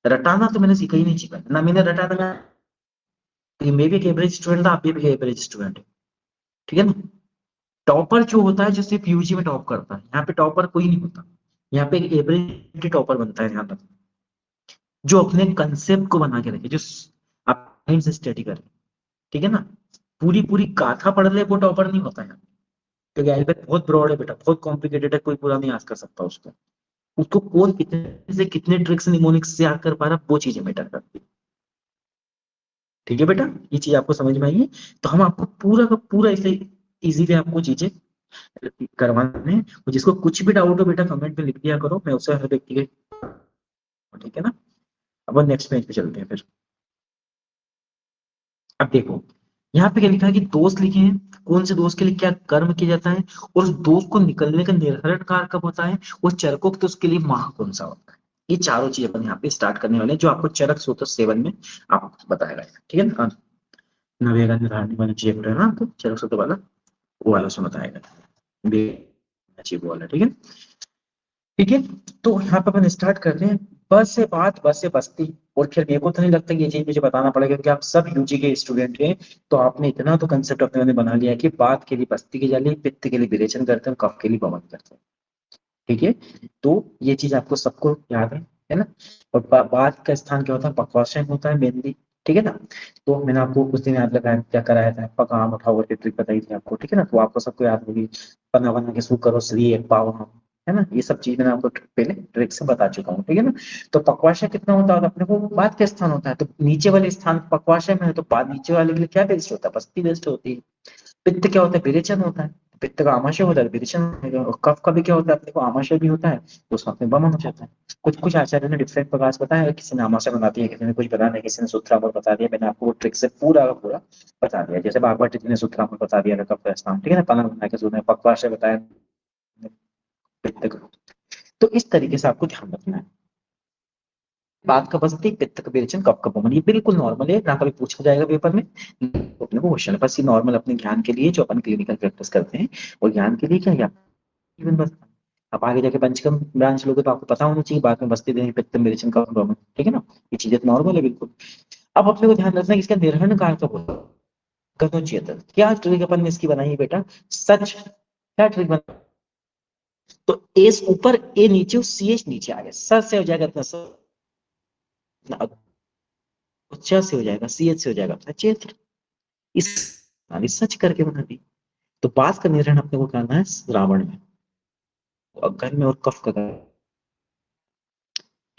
रटाना तो मैंने सीखा ही नहीं, सीखा ना मैंने रटा था। मैं भी एक एवरेज स्टूडेंट था, आप भी एवरेज स्टूडेंट है, ठीक है ना। टॉपर जो होता है जो सिर्फ यूजी में टॉप करता है, यहाँ पे टॉपर कोई नहीं होता। यहाँ पे एक एवरेज टॉपर बनता है, ध्यान रखना, जो अपने कंसेप्ट को बना के रखे, जो आप माइंड से स्टडी करे, ठीक है ना। पूरी पूरी गाथा पढ़ ले वो टॉपर नहीं होता है, क्योंकि आयुर्वेद बहुत ब्रॉड है बेटा, बहुत कॉम्प्लिकेटेड है, कोई पूरा नहीं आज कर सकता उसको। उसको कौन कितने से कितने ट्रिक्स निमोनिक्स से याद कर पा रहा, वो चीजें मैटर करती है, ठीक है बेटा। ये चीज आपको समझ में आई है। तो हम आपको पूरा का पूरा ऐसे इजीली आपको चीजें करवाने हैं, और जिसको कुछ भी डाउट हो बेटा कमेंट में लिख दिया करो, मैं उससे हर व्यक्ति के, ठीक है ना। अब नेक्स्ट पेज पे चलते हैं फिर। अब देखो, यहाँ पे क्या लिखा है कि दोष लिखे हैं, कौन से दोष के लिए क्या कर्म किया जाता है, और उस दोष को निकलने का निर्धारण कार कब होता है, और चरकोक्त उसके लिए माह कौन सा होता है। ये चारों चीज अपन यहाँ पे स्टार्ट करने वाले हैं, जो आपको चरक सूत्र सेवन में आपको बताया गया है, ठीक है ना। नवेगा निर्धारण वाला चैप्टर है ना आपको, चरक सूत्र वाला, वो वाला सुन बताएगा, वो वाला, ठीक है। ठीक है, तो यहाँ पे अपन स्टार्ट करते हैं। बस से बात, बस से बस्ती। और फिर मेरे को तो नहीं लगता कि ये चीज मुझे बताना पड़ेगा, क्योंकि आप सब यूजी के स्टूडेंट हैं, तो आपने इतना तो कंसेप्ट अपने बना लिया है कि बात के लिए बस्ती की जाली, पित्त के लिए विरेचन करते हैं, कफ के लिए पवन करते हैं, ठीक है। तो ये चीज आपको सबको याद है ना। और बात का स्थान क्या होता है, पक्वाशय में होता है मेनली, ठीक है ना। तो मैंने आपको कुछ दिन याद लगाया क्या कराया था, पकाम उठाओ करके ट्रिक बताई थी आपको, ठीक है ना। तो आपको सबको याद होगी, पन्ना बना के सू करो श्री एक पाव, है ना। ये सब चीज मैंने आपको पहले ट्रिक से बता चुका हूँ, ठीक है ना। तो पक्वाशय कितना होता है अपने को, बाद का स्थान होता है, तो नीचे वाले स्थान पक्वाशय में है, तो बाद नीचे वाले के लिए क्या बेस्ट होता है, बस्ती बेस्ट होती है। पित्त क्या होता है, विरेचन होता है, पित्त का आमाशय होता है, विरेचन होता है। और कफ का भी क्या होता है अपने को, आमाशय भी होता है, तो उसमें अपने वमन हो जाता है। कुछ कुछ आचार्यों ने डिफरेंट प्रकार से बताया है, किसी ने आमाशय बना दिया, किसी ने कुछ बता दिया, किसी ने सूत्रामूल बता दिया। मैंने आपको वो ट्रिक से पूरा का पूरा बता दिया। जैसे भागवत जी ने सूत्रामूल बता दिया था, कफ का स्थान, ठीक है ना। पना बना के सूत्र में पक्वाशय बताया, पित्त का। तो इस तरीके से आपको ध्यान रखना है। बात का बस पित्त का विरेचन, कफ का वमन, ये बिल्कुल नॉर्मल है, ना कभी पूछा जाएगा पेपर में, अपने को क्वेश्चन है बस। ये नॉर्मल अपने ज्ञान के लिए जो अपन क्लिनिकल प्रैक्टिस करते हैं, और ज्ञान के लिए क्या है, इवन बस। आप आगे जाके पंचकर्म ब्रांच लोगे तो आपको पता होना चाहिए, बाद में बस्ती देनी, पित्त विरेचन का वमन, ठीक है ना। ये चीजें नॉर्मल है बिल्कुल। अब अपने को ध्यान रखना है इसका निर्हरण कार कब होता है, गतोचेतन। क्या ट्रिक अपन ने इसकी बनाई है बेटा, सच। क्या ट्रिक बना, तो एस ऊपर ए नीचे, सी एच नीचे आ गया, सच से हो जाएगा इतना, उच्चा से हो जाएगा, सी एच से हो जाएगा अपना चेत्र। इस सच करके बना दी। तो बात का निर्णय अपने को करना है श्रावण में, और घर में, और कफ का करना।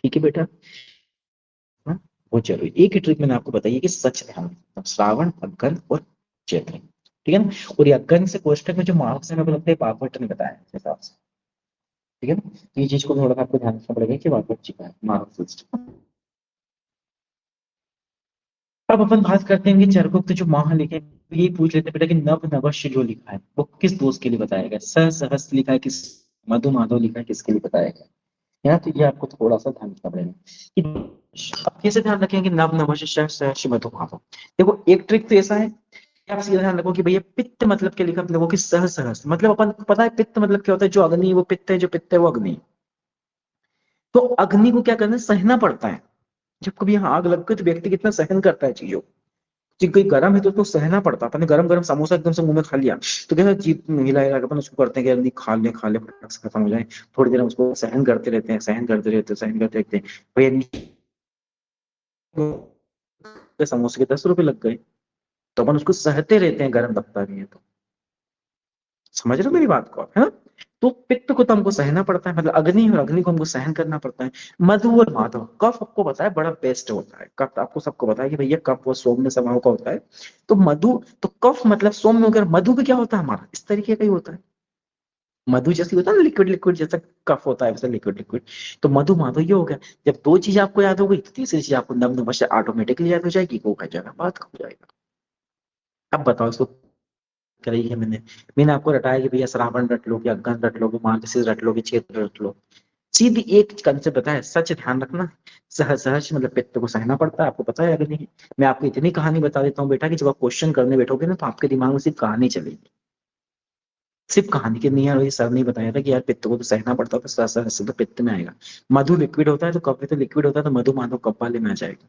ठीक है बेटा, हाँ, वो चलो एक ही ट्रिक मैंने आपको बताई कि सच ध्यान रखना, श्रावण, अग्न और चैत्र, ठीक है ना। और ये अग्न से कोष्टक में जो मार्क्स है, मेरे को लगता है भागवत ने बताया इस हिसाब से, ठीक है ना। तो ये चीज को थोड़ा सा आपको ध्यान रखना पड़ेगा कि भागवत जी का है मार्क्स। अब अपन बात करते हैं कि चरकोक्त जो माह लिखे, ये पूछ लेते हैं बेटा कि नव नवश्य जो लिखा है वो किस दोष के लिए बताया गया, सहस्त्र लिखा है किस, मधु माधव लिखा है किसके लिए बताया गया, है ना। तो ये आपको थोड़ा सा ध्यान रखना पड़ेगा कि अब कैसे ध्यान रखें कि नव नवश्य सहस्त्र मधु माधव। देखो एक ट्रिक तो ऐसा है कि आप सीधा ध्यान रखो कि भैया पित्त मतलब क्या लिखा अपने को कि सहस्त्र, मतलब अपन को पता है पित्त मतलब क्या होता है, जो अग्नि वो पित्त है, जो पित्त है वो अग्नि। तो अग्नि को क्या करना है, सहना पड़ता है। जब कभी यहाँ आग लग गई तो व्यक्ति कितना सहन करता है चीजों, जी कोई गरम है तो उसको सहना पड़ता है। अपने गरम गरम समोसा एकदम से मुंह में खा लिया तो कैसा जीप हिला हिला के अपन उसको करते हैं कि जल्दी खा ले फटाक से खत्म हो जाए। थोड़ी देर हम उसको सहन करते रहते हैं, सहन करते रहते हैं, सहन करते रहते हैं। भैया समोसे के 10 रुपए लग गए, तो अपन उसको सहते रहते हैं, गरम लगता भी है तो। समझ रहे हो मेरी बात को आप, है ना। तो पित्त को तो हमको सहना पड़ता है, मतलब अग्नि, और अग्नि को हमको सहन करना पड़ता है। मधु और माधव, कफ आपको पता है बड़ा बेस्ट होता है, कफ आपको सबको पता है कि भैया कफ वो सौम्य स्वभाव का होता है। तो मधु, तो कफ मतलब सौम्य होकर, मधु भी क्या होता है हमारा इस तरीके का ही होता है। मधु जैसे होता है ना, लिक्विड लिक्विड जैसा कफ होता है, वैसे लिक्विड लिक्विड। तो मधु माधव ये हो गया। जब दो चीज आपको याद हो गई तो तीसरी चीज आपको नव नवश्य ऑटोमेटिकली याद हो जाएगी, वो हो जाएगा, बात हो जाएगा। अब बताओ इसको करी है मैंने। मैंने आपको रटाया कि भैया श्रावण रट लो, कि अग्न रट लो, कि मार्गशीर्ष रट लो, कि चैत्र रट लो। सीधी एक कंसेप्ट बताया, सच ध्यान रखना। सहज मतलब पित्त को सहना पड़ता है, आपको पता है अगर नहीं। मैं आपको इतनी कहानी बता देता हूँ बेटा कि जब आप क्वेश्चन करने बैठोगे ना तो आपके दिमाग में सिर्फ कहानी चलेगी, सिर्फ कहानी की नहीं। यार सर ने बताया था कि यार पित्त को तो सहना पड़ता है, तो तो पित्त में आएगा। मधु लिक्विड होता है तो कफ में तो लिक्विड होता है, तो मधु माधव कफ वाले में आ जाएगा।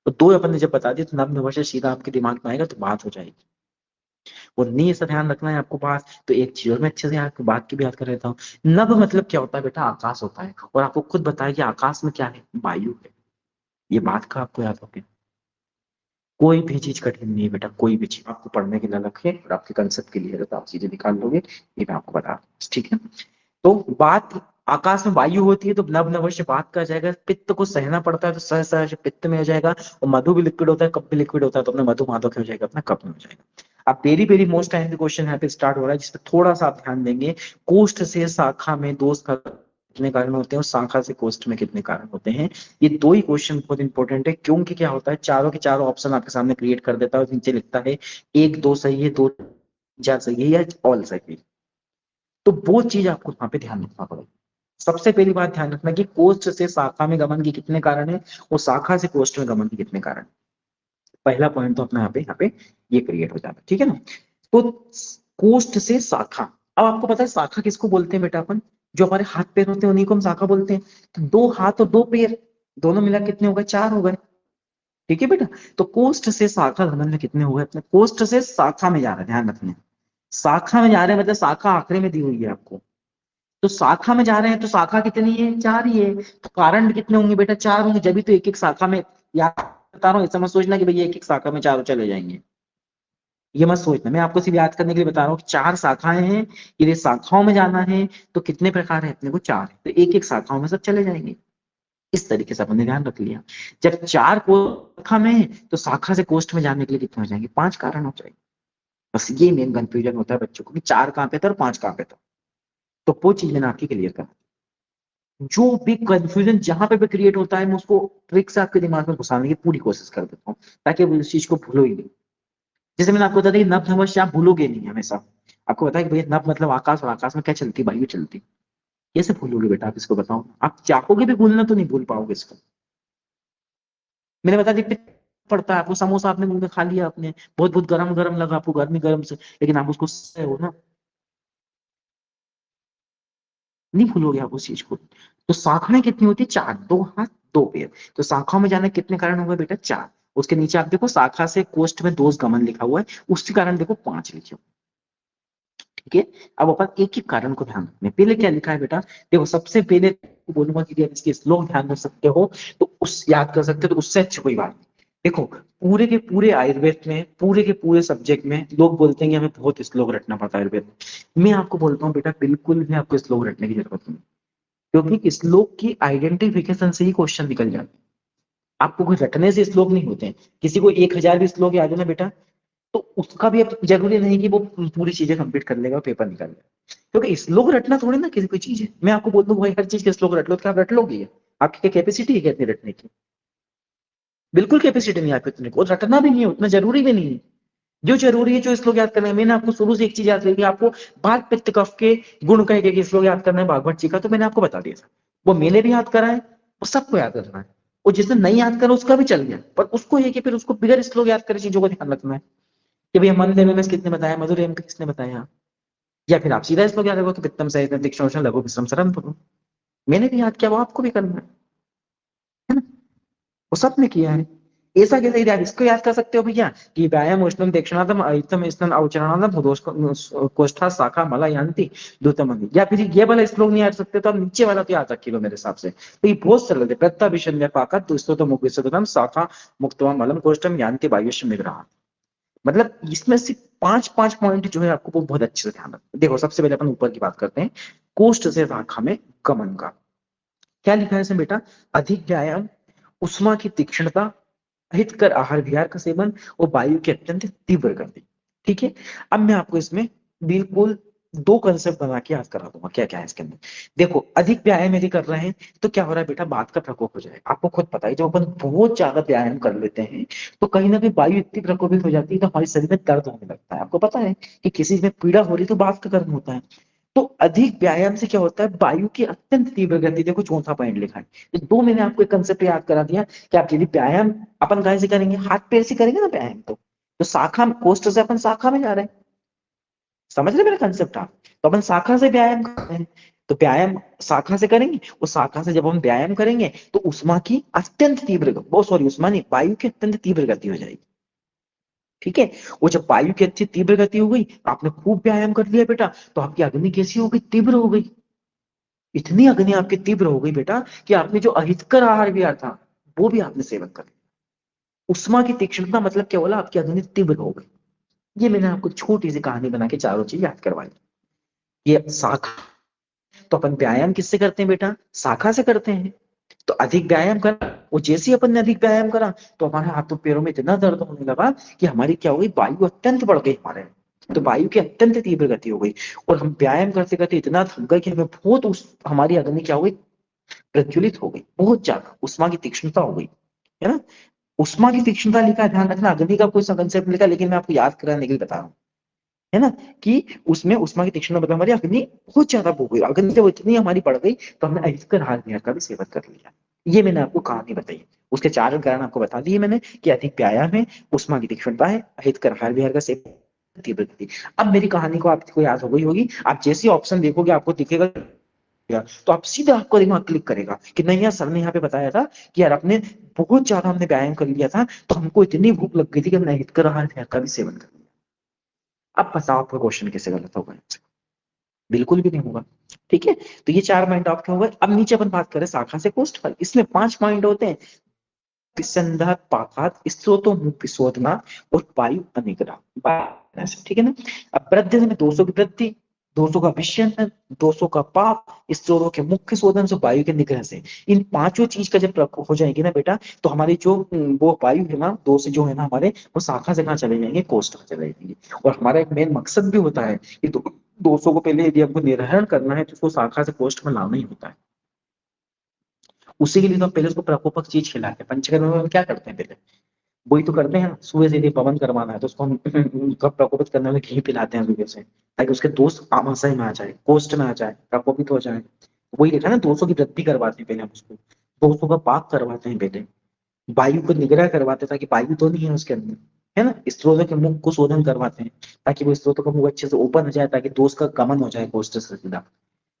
तो दो अपन ने जब बता दिया तो नव नवश सीधा आपके दिमाग में आएगा, तो बात हो जाएगी। और नहीं ऐसा ध्यान रखना है आपको बात, तो एक चीज और मैं अच्छे से आपकी बात की भी याद कर लेता हूँ। नभ मतलब क्या होता है बेटा, आकाश होता है। और आपको खुद बताया कि आकाश में क्या है, वायु है। ये बात का आपको याद होगी। कोई भी चीज कठिन नहीं है बेटा, कोई भी चीज आपको पढ़ने के लिए अलग है और आपके कंसेप्ट के लिए है, तो आप चीजें निकाल लोगे। ये मैं आपको बता रहा हूँ, ठीक है। तो बात, आकाश में वायु होती है तो नभ नवश्य बात का जाएगा, पित्त को सहना पड़ता है तो सह सहज पित्त में हो जाएगा। और मधु भी लिक्विड होता है, कप भी लिक्विड होता है, तो अपना मधु माधव क्या हो जाएगा, अपना कप में हो जाएगा। अब very very most time question यहाँ पे स्टार्ट हो रहा है, जिसपे थोड़ा सा आप ध्यान देंगे। कोष्ठ से शाखा में दोष का कितने कारण होते हैं, और शाखा से कोष्ठ में कितने कारण होते हैं। ये दो ही क्वेश्चन बहुत इंपॉर्टेंट है, क्योंकि क्या होता है चारों के चारों ऑप्शन आपके सामने क्रिएट कर देता है और नीचे लिखता है एक दो सही है, दो चार सही है, या ऑल सही है। तो वो चीज आपको वहां पे ध्यान रखना पड़ेगा। सबसे पहली बात ध्यान रखना कि कोष्ठ से शाखा में गमन के कितने कारण है, और शाखा से कोष्ठ में गमन के कितने कारण है। पहला पॉइंट तो अपना यहाँ पे ये क्रिएट हो जाता है, ठीक है ना। तो कोष्ठ से शाखा, अब आपको पता है शाखा किसको बोलते हैं बेटा, अपन जो हमारे हाथ पैर होते हैं उन्हीं को हम शाखा बोलते हैं। तो दो हाथ और दो पैर दोनों मिला कितने हो गए, चार हो गए, ठीक है बेटा। तो कोष्ठ से शाखा गमन में कितने हो गए अपने, कोष्ठ से शाखा में जा रहा है, ध्यान रखना। शाखा में जा रहे हैं मतलब शाखा आखिरी में दी हुई है आपको। तो शाखा में जा रहे हैं तो शाखा कितनी है, चार ही है। तो कारण भी कितने होंगे बेटा, चार होंगे, जब भी तो एक एक शाखा में, या बता रहा हूँ, ऐसा मत सोचना कि भैया एक एक शाखा में चारों चले जाएंगे, ये मत सोचना। मैं आपको सिर्फ याद करने के लिए बता रहा हूँ कि 4 शाखाएं हैं, यदि शाखाओं में जाना है तो कितने प्रकार है अपने को, 4 है, तो एक एक शाखाओं में सब चले जाएंगे। इस तरीके से अपने ध्यान रख लिया। जब 4 को शाखा में है तो शाखा से कोष्ठ में जाने के लिए कितने हो जाएंगे, 5 कारण हो जाएंगे। बस ये मेन कंफ्यूजन होता है बच्चों को कि 4 कहाँ पे था और 5 कहाँ पे था। तो वो चीज मैंने आपकी क्लियर कर, जो भी कंफ्यूजन जहां पे भी क्रिएट होता है मैं उसको ट्रिक से आपके दिमाग में घुसाने की पूरी कोशिश कर देता हूँ, ताकि आप उस चीज को भूलो ही नहीं। जैसे मैंने आपको बता दिया नभ नवस्य आप भूलोगे नहीं हमेशा। आपको पता है कि भैया नभ मतलब आकाश, और आकाश में क्या चलती है, वायु चलती। कैसे भूलोगे बेटा, आप इसको बताओ, आप चाहोगे भी भूलना तो नहीं भूल पाओगे इसको। मैंने बता दिया पड़ता है आपको, समोसा आपने मुंह में खा लिया, आपने बहुत बहुत गरम गरम लगा आपको, गर्मी गर्म से, लेकिन आप उसको सह हो ना, नहीं भूलोगे आप उस चीज को। तो शाखाएं कितनी होती है, 4, 2 हाथ 2 पैर। तो शाखाओं में जाने कितने कारण होंगे बेटा, 4। उसके नीचे आप देखो शाखा से कोष्ठ में दोष गमन लिखा हुआ है, उसके कारण देखो 5 लिखे हुए। ठीक है, अब अपन एक एक कारण को ध्यान रखने, पहले क्या लिखा है बेटा, देखो सबसे पहले बोलूंगा कि यदि इसके श्लोक ध्यान रख सकते हो तो उस याद कर सकते हो, तो उससे अच्छी कोई बात नहीं। देखो पूरे के पूरे आयुर्वेद में, पूरे के पूरे सब्जेक्ट में लोग बोलते हैं कि हमें बहुत श्लोक रटना पड़ता है आयुर्वेद में। मैं आपको बोलता हूँ बेटा बिल्कुल भी आपको श्लोक रटने की जरूरत नहीं, क्योंकि श्लोक की आइडेंटिफिकेशन से ही क्वेश्चन निकल जाते हैं। आपको कोई रटने से श्लोक नहीं होते हैं। किसी को 1000 भी श्लोक याद है ना बेटा, तो उसका भी अब जरूरी नहीं कि वो पूरी चीजें कंप्लीट कर लेगा और पेपर निकाल लेगा, क्योंकि श्लोक रटना थोड़ी ना किसी कोई चीज है। मैं आपको बोल दूं भाई हर चीज के श्लोक रट लो, तो क्या आप रट लोगे? आपकी क्या कैपेसिटी है क्या इतनी रटने की? बिल्कुल कैपेसिटी नहीं है आपकी इतने को, और रटना भी नहीं है, उतना जरूरी भी नहीं है। जो जरूरी है जो श्लोक याद करना है, मैंने आपको शुरू से एक चीज याद करी, आपको बात पित्त कफ के गुण कह के श्लोक याद करना है भागवत जी का, तो मैंने आपको बता दिया था। वो मैंने भी याद करा है, वो सबको याद करना है। और जिसने नहीं याद करा उसका भी चल गया, पर उसको ये कि फिर उसको बिगर श्लोक याद करे चीजों को ध्यान रखना है कि भैया मन देव में किसने बताया, मधुर एम किसने बताया, या फिर आप सीधा श्लोक याद रखो कि पित्तम सहित तीक्ष्ण लघु विश्रम सरम पढ़ो। मैंने भी याद किया, वो आपको भी करना है ना, वो सब ने किया है। ऐसा कैसे याद, इसको याद कर सकते हो भैया कि व्यायाम उष्णम दक्षिणातम अयुतम स्नान अवचरणातम कोष्ठा शाखा मला यान्ति द्रुतम अंगी, या फिर ये वाला श्लोक नहीं याद सकते तो आप नीचे वाला तो याद रख लो मेरे हिसाब से, तो ये बहुत सरल है। प्रत्ता विषय पाका तो मुख विशुद्धम शाखा मुक्तवा मलम कोष्ठम यान्ति वायुष्य निग्रह। मतलब इसमें से 5 पॉइंट जो है आपको वो बहुत अच्छे से ध्यान रखना। देखो सबसे पहले अपन ऊपर की बात करते हैं, कोष्ठ से शाखा में गमन का क्या लिखा है इसमें बेटा, अधिक व्यायाम, उष्मा की तीक्ष्णता, हितकर आहार विहार का सेवन और वायु की अत्यंत तीव्र गति। ठीक है, अब मैं आपको इसमें बिल्कुल 2 कंसेप्ट बना के याद करा दूंगा क्या क्या है इसके अंदर। देखो अधिक व्यायाम यदि कर रहे हैं तो क्या हो रहा है बेटा, बात का प्रकोप हो जाएगा। आपको खुद पता है जब अपन बहुत ज्यादा व्यायाम कर लेते हैं तो कहीं ना कहीं वायु इतनी प्रकोपित हो जाती है तो हमारे शरीर में दर्द होने लगता है। आपको पता है कि किसी में पीड़ा हो रही है तो बात का कर्म होता है। तो अधिक व्यायाम से क्या होता है, वायु की अत्यंत तीव्र गति, देखो चौथा पॉइंट लिखा है। तो 2 मैंने आपको एक कंसेप्ट याद करा दिया कि आप यदि व्यायाम अपन कहां से करेंगे, हाथ पैर से करेंगे ना व्यायाम, तो शाखा कोष्ठ से अपन शाखा में जा रहे हैं। समझ रहे मेरा कंसेप्ट आप, तो अपन शाखा से व्यायाम कर रहे हैं, तो व्यायाम शाखा से करेंगे, उस शाखा से जब हम व्यायाम करेंगे तो उष्मा की अत्यंत तीव्र, बहुत सॉरी उष्मा नहीं, वायु की अत्यंत तीव्र गति हो जाएगी। ठीक है, वो जब वायु की अच्छी तीव्र गति हो गई, आपने खूब व्यायाम कर लिया बेटा, तो आपकी अग्नि कैसी हो गई, तीव्र हो गई। इतनी अग्नि आपकी तीव्र हो गई बेटा कि आपने जो अहितकर आहार लिया था वो भी आपने सेवन कर लिया। उष्मा की तीक्ष्णता मतलब क्या बोला, आपकी अग्नि तीव्र हो गई। ये मैंने आपको छोटी सी कहानी बना के चारों चीज याद करवाई। ये शाखा, तो अपन व्यायाम किससे करते हैं बेटा, शाखा से करते हैं। तो अधिक व्यायाम करा, वो जैसे ही अपन ने अधिक व्यायाम करा तो हमारे हाथों पैरों में इतना दर्द होने लगा कि हमारी क्या हो गई, वायु अत्यंत बढ़ गई हमारे, तो वायु की अत्यंत तीव्र गति हो गई। और हम व्यायाम करते करते इतना थक गए कि हमें बहुत उस हमारी अग्नि क्या हो गई, प्रज्वलित हो गई, बहुत ज्यादा उष्मा की तीक्ष्णता हो गई, है ना। उष्मा की तीक्ष्णता लिखा है, ध्यान रखना, अग्नि का कोई सा कंसेप्ट लिखा, लेकिन मैं आपको याद कराने के लिए बता रहा हूँ, है ना, कि उसमें उष्मा की तीक्ष्णता मतलब हमारी अग्नि बहुत ज्यादा हो गई। अग्नि जब इतनी हमारी बढ़ गई तो हमने अहितकर हार निहार का भी सेवन कर लिया। ये मैंने आपको कहानी बताई, उसके 4 कारण आपको बता दिए मैंने कि अधिक व्यायाम है, उष्मा की तीक्ष्णता है, अहितकर आहार विहार का सेवन, तीव्र गति। अब मेरी कहानी को आपको याद हो गई होगी, आप जैसी ऑप्शन देखोगे आपको दिखेगा, तो आप सीधा आपको दिमाग क्लिक करेगा कि नहीं यार सर ने यहाँ पे बताया था कि यार अपने बहुत ज्यादा हमने व्यायाम कर लिया था तो हमको इतनी भूख लग गई थी कि हमने हितकर आहार विहार का भी सेवन कर लिया। अब बताओ आपका क्वेश्चन कैसे गलत होगा, बिल्कुल भी नहीं होगा। ठीक है, तो ये 4 पॉइंट आपके हो गए। अब नीचे अपन बात करें शाखा से कोष्ठ पर, इसमें 5 पॉइंट होते हैं। विसंधात पाकात स्त्रोतो मुक्ति शोधना और वायु अनिग्रह, ठीक है ना। अब वृद्धि में दोषों की वृद्धि, दोषों का विषयन, दोषों का पाप, स्त्रोतों के मुख्य शोधन से वायु के निग्रह से, इन पांचों चीज का जब हो जाएगी ना बेटा, तो हमारी जो वो वायु है ना, दोष जो है ना हमारे, वो शाखा से कहाँ चले जाएंगे, कोष्ठ में चले जाएंगे। और हमारा एक मेन मकसद भी होता है कि दोषों को पहले यदि हमको निर्हरण करना है तो उसको शाखा से कोष्ठ में लाना ही होता है। उसी के लिए तो हम पहले उसको प्रकोपक चीज खिलाते हैं। पंचकर्म में हम क्या करते हैं, पहले वही तो करते हैं ना। सुबह से यदि पवन करवाना है तो उसको हम प्रकोपित करने वाले घी पिलाते हैं सुबह से, ताकि उसके दोस्त आमाशय में आ जाए, कोष्ठ में आ जाए, प्रकोपित हो जाए। वही लिखा है ना, दोषों की वृद्धि करवाते हैं पहले हम उसको, दोषों का पाक करवाते हैं पहले, वायु को निग्रह करवाते हैं ताकि वायु तो नहीं है उसके अंदर, है ना। स्त्रोतों के मुख को शोधन करवाते हैं ताकि वो स्त्रोतों का मुख अच्छे से ओपन हो जाए, ताकि दोष का गमन हो जाए कोष्ठ से सीधा,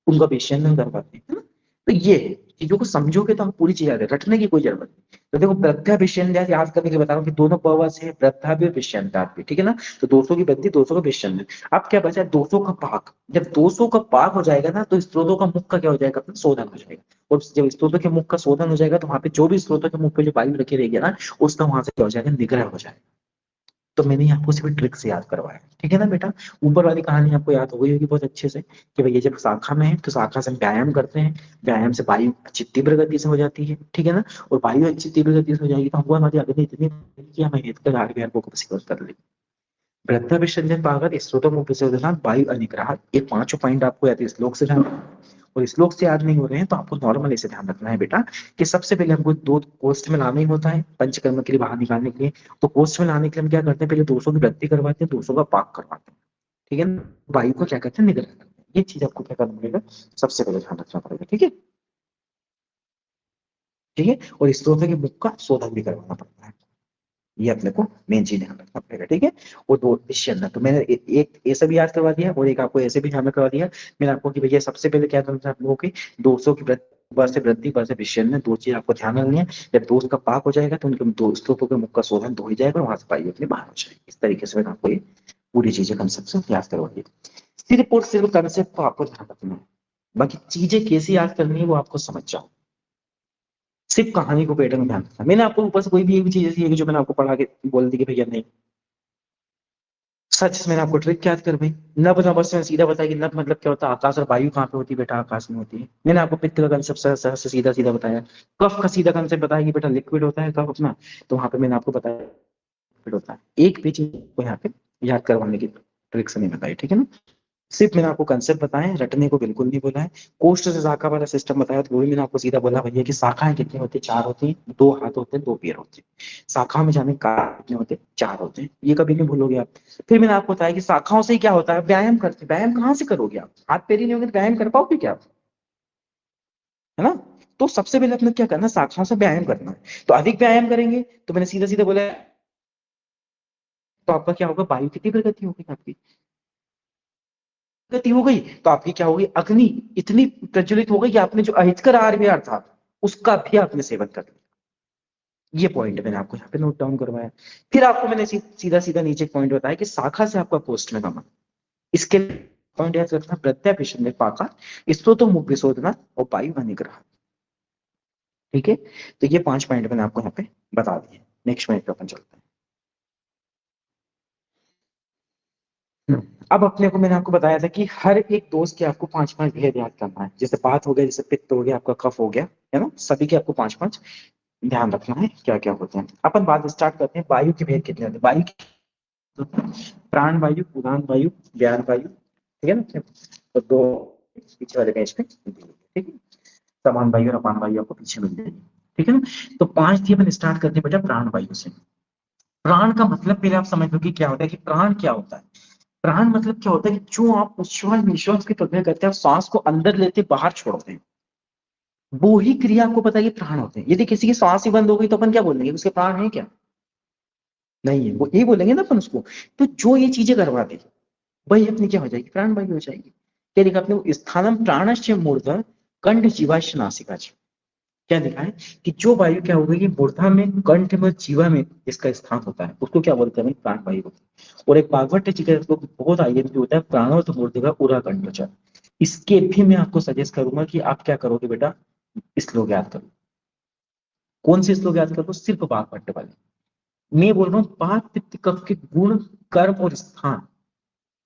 उनका विषयन करवाते हैं, है ना। तो ये है, चीजों को समझोगे तो हम पूरी चीज याद है, रटने की कोई जरूरत नहीं। तो देखो वृद्धा विषयन्यास याद करने के लिए बता रहा हूँ कि दोनों पवर्स है, वृद्धा भी और विषयन्यास भी, ठीक है ना। तो दोषों की वृद्धि, दोषों का विषयन। अब क्या बचा, दोषों का पाक। जब दोषों का पाक हो जाएगा ना, तो स्त्रोतों का मुख का क्या हो जाएगा, अपना शोधन हो जाएगा। और जब स्त्रोतों के मुख का शोधन हो जाएगा, तो वहां पे जो भी स्त्रोतों के मुख पे जो वायु रखी रहेगी ना, उसका वहां से क्या हो जाएगा, निग्रह हो जाएगा। तो मैंने आपको सिर्फ ट्रिक से याद करवाया, ठीक है ना बेटा। ऊपर वाली कहानी आपको याद हो गई होगी बहुत अच्छे से, कि भैया जब शाखा में है तो शाखा से हम व्यायाम करते हैं, व्यायाम से वायु अच्छी तीव्र गति से हो जाती है, ठीक है ना। और वायु अच्छी तीव्र गति से हो जाएगी तो हमको हमारी अग्नि इतनी कि हम हित कर आगे बिहार को सिक्योर कर लेंगे। वृद्धा विसर्जन पाकर स्रोतों में विसर्जन वायु अनिग्रह, ये पांचों पॉइंट आपको याद है, श्लोक से ध्यान, और श्लोक से याद नहीं हो रहे हैं तो आपको नॉर्मल ऐसे ध्यान रखना है बेटा, कि सबसे पहले हमको दो कोष्ठ में लाना ही होता है पंचकर्म के लिए बाहर निकालने के लिए। तो कोष्ठ में लाने के लिए हम क्या करते हैं, पहले दोषों की वृद्धि करवाते हैं, दोषों का पाक करवाते हैं, ठीक है ना। वायु को क्या करते हैं, निग्रह करते हैं। ये चीज आपको क्या करना पड़ेगा, सबसे पहले ध्यान रखना पड़ेगा, ठीक है। ठीक है, और स्त्रोत के मुख का शोधन भी करवाना पड़ता है, ये अपने को मेन चीज ध्यान रखना पड़ेगा, ठीक है। और दो विषय तो मैंने एक ऐसा भी याद करवा दिया और एक आपको ऐसे भी ध्यान में करवा दिया मैंने आपको, कि भैया सबसे पहले क्या करना था आप लोगों की, दोषों की वर से वृद्धि, वर से विषय में, दो चीज आपको ध्यान रखनी है। जब दोष का पाक हो जाएगा तो उनके दोस्तों के मुख का शोधन धो ही जाएगा और वहां से पाई अपने बाहर हो जाएगी। इस तरीके से मैंने आपको ये पूरी चीजें कंसेप्ट याद करवा दी। सिर्फ और सिर्फ कंसेप्ट को आपको ध्यान रखना है, बाकी चीजें कैसे याद करनी है वो आपको समझ जाओ। सिर्फ कहानी को पैटर्न में ध्यान रखना। मैंने आपको ऊपर से कोई भी एक भी चीज ऐसी है कि जो मैंने आपको पढ़ा के बोल दी कि भैया नहीं, सच मैंने आपको ट्रिक याद कर भाई। नभ नभस में सीधा बताया कि नभ मतलब क्या होता है, आकाश, और वायु कहाँ पे होती है बेटा, आकाश में होती है। मैंने आपको पित्त का कंसेप्ट से सीधा सीधा बताया। कफ का सीधा कंसेप्ट बताया कि बेटा लिक्विड होता है कफ अपना, तो वहां पे मैंने आपको बताया लिक्विड होता है। एक भी चीज को यहाँ पे याद करवाने की ट्रिक से नहीं बताई, ठीक है ना। सिर्फ मैंने आपको कंसेप्ट बताया, रटने को बिल्कुल नहीं बोला है। कोष्ठ से शाखा वाला सिस्टम बताया तो वही मैंने आपको सीधा बोला भैया कि शाखाएं कितनी होती है, चार होती हैं, दो हाथ होते हैं, दो पैर होते हैं। शाखा में जाने का कितने होते हैं, चार होते हैं, ये कभी नहीं भूलोगे आप। फिर मैंने आपको बताया कि शाखाओं से ही क्या होता है, व्यायाम करते हैं। व्यायाम कहाँ से करोगे आप, हाथ पैर ही नहीं होंगे तो व्यायाम कर पाओगे क्या आप, है ना। तो सबसे पहले अपने क्या करना है, शाखाओं से व्यायाम करना है। तो अधिक व्यायाम करेंगे तो मैंने सीधा सीधा बोला, तो आपका क्या होगा, वायु की तीव्र गति होगी, आपकी गति हो गई तो आपकी क्या होगी, अग्नि इतनी प्रज्वलित हो गई कि आपने जो अहितकर आहार विहार था उसका भी आपने सेवन कर लिया। ये पॉइंट मैंने आपको यहाँ पे नोट डाउन करवाया। फिर आपको मैंने सीधा सीधा नीचे एक पॉइंट बताया कि शाखा से आपका पोस्ट में गमन, इसके पॉइंट याद रखना, प्रत्यापिशन में पाका, स्त्रोतो मुख विशोधना और वायु अनिग्रह, ठीक है। तो ये पांच पॉइंट मैंने आपको यहाँ पे बता दिए। नेक्स्ट पॉइंट पे अपन चलते हैं। अब अपने को मैंने आपको बताया था कि हर एक दोष के आपको पांच पांच भेद याद करना है। जैसे बात हो गया, जैसे पित्त हो गया, आपका कफ हो गया, है ना, सभी के आपको पांच पांच ध्यान रखना है क्या क्या होते हैं। अपन बात स्टार्ट करते हैं, वायु के भेद कितने होते हैं। वायु प्राण वायु, उदान वायु, ज्ञान वायु, ठीक है ना। तो दो पीछे वाले पेज पे, ठीक है। समान वायु और अपान वायु आपको पीछे मिल जाएगी, ठीक है ना। तो पांच थी, अपन स्टार्ट करते हैं बेटा प्राण वायु से। प्राण का मतलब पहले आप समझ लो कि क्या होता है, कि प्राण क्या होता है। प्राण मतलब क्या होता है, कि जो आप उच्छ्वास निश्वास की प्रक्रिया करते हैं, आप सांस को अंदर लेते बाहर छोड़ते हैं, वो ही क्रिया आपको पता है कि प्राण होते हैं। यदि किसी की सांस ही बंद हो गई तो अपन क्या बोलेंगे, उसके प्राण है क्या, नहीं है, वो ये बोलेंगे ना अपन उसको। तो जो ये चीजें करवा देगी वही अपनी क्या हो जाएगी, प्राणवायु हो जाएगी। क्या लिखा आपने, स्थानम प्राणश्च मूर्ध कंठ जीवाश्च नासिका। क्या लिखा है कि जो वायु क्या होगी, कि मूर्धा में, कंठ में, जीवा में इसका स्थान होता है, उसको क्या बोलते हैं, प्राण वायु होती है। और एक भागवत जी का श्लोक बहुत आईएमपी होता है, प्राणो तो मूर्ध का उरा कंठ। इसके भी मैं आपको सजेस्ट करूंगा कि आप क्या करोगे बेटा, श्लोक याद करो। कौन से श्लोक याद करो? सिर्फ वाग्भट वाले। मैं बोल रहा हूँ पात पित्त कफ के गुण, कर्म और स्थान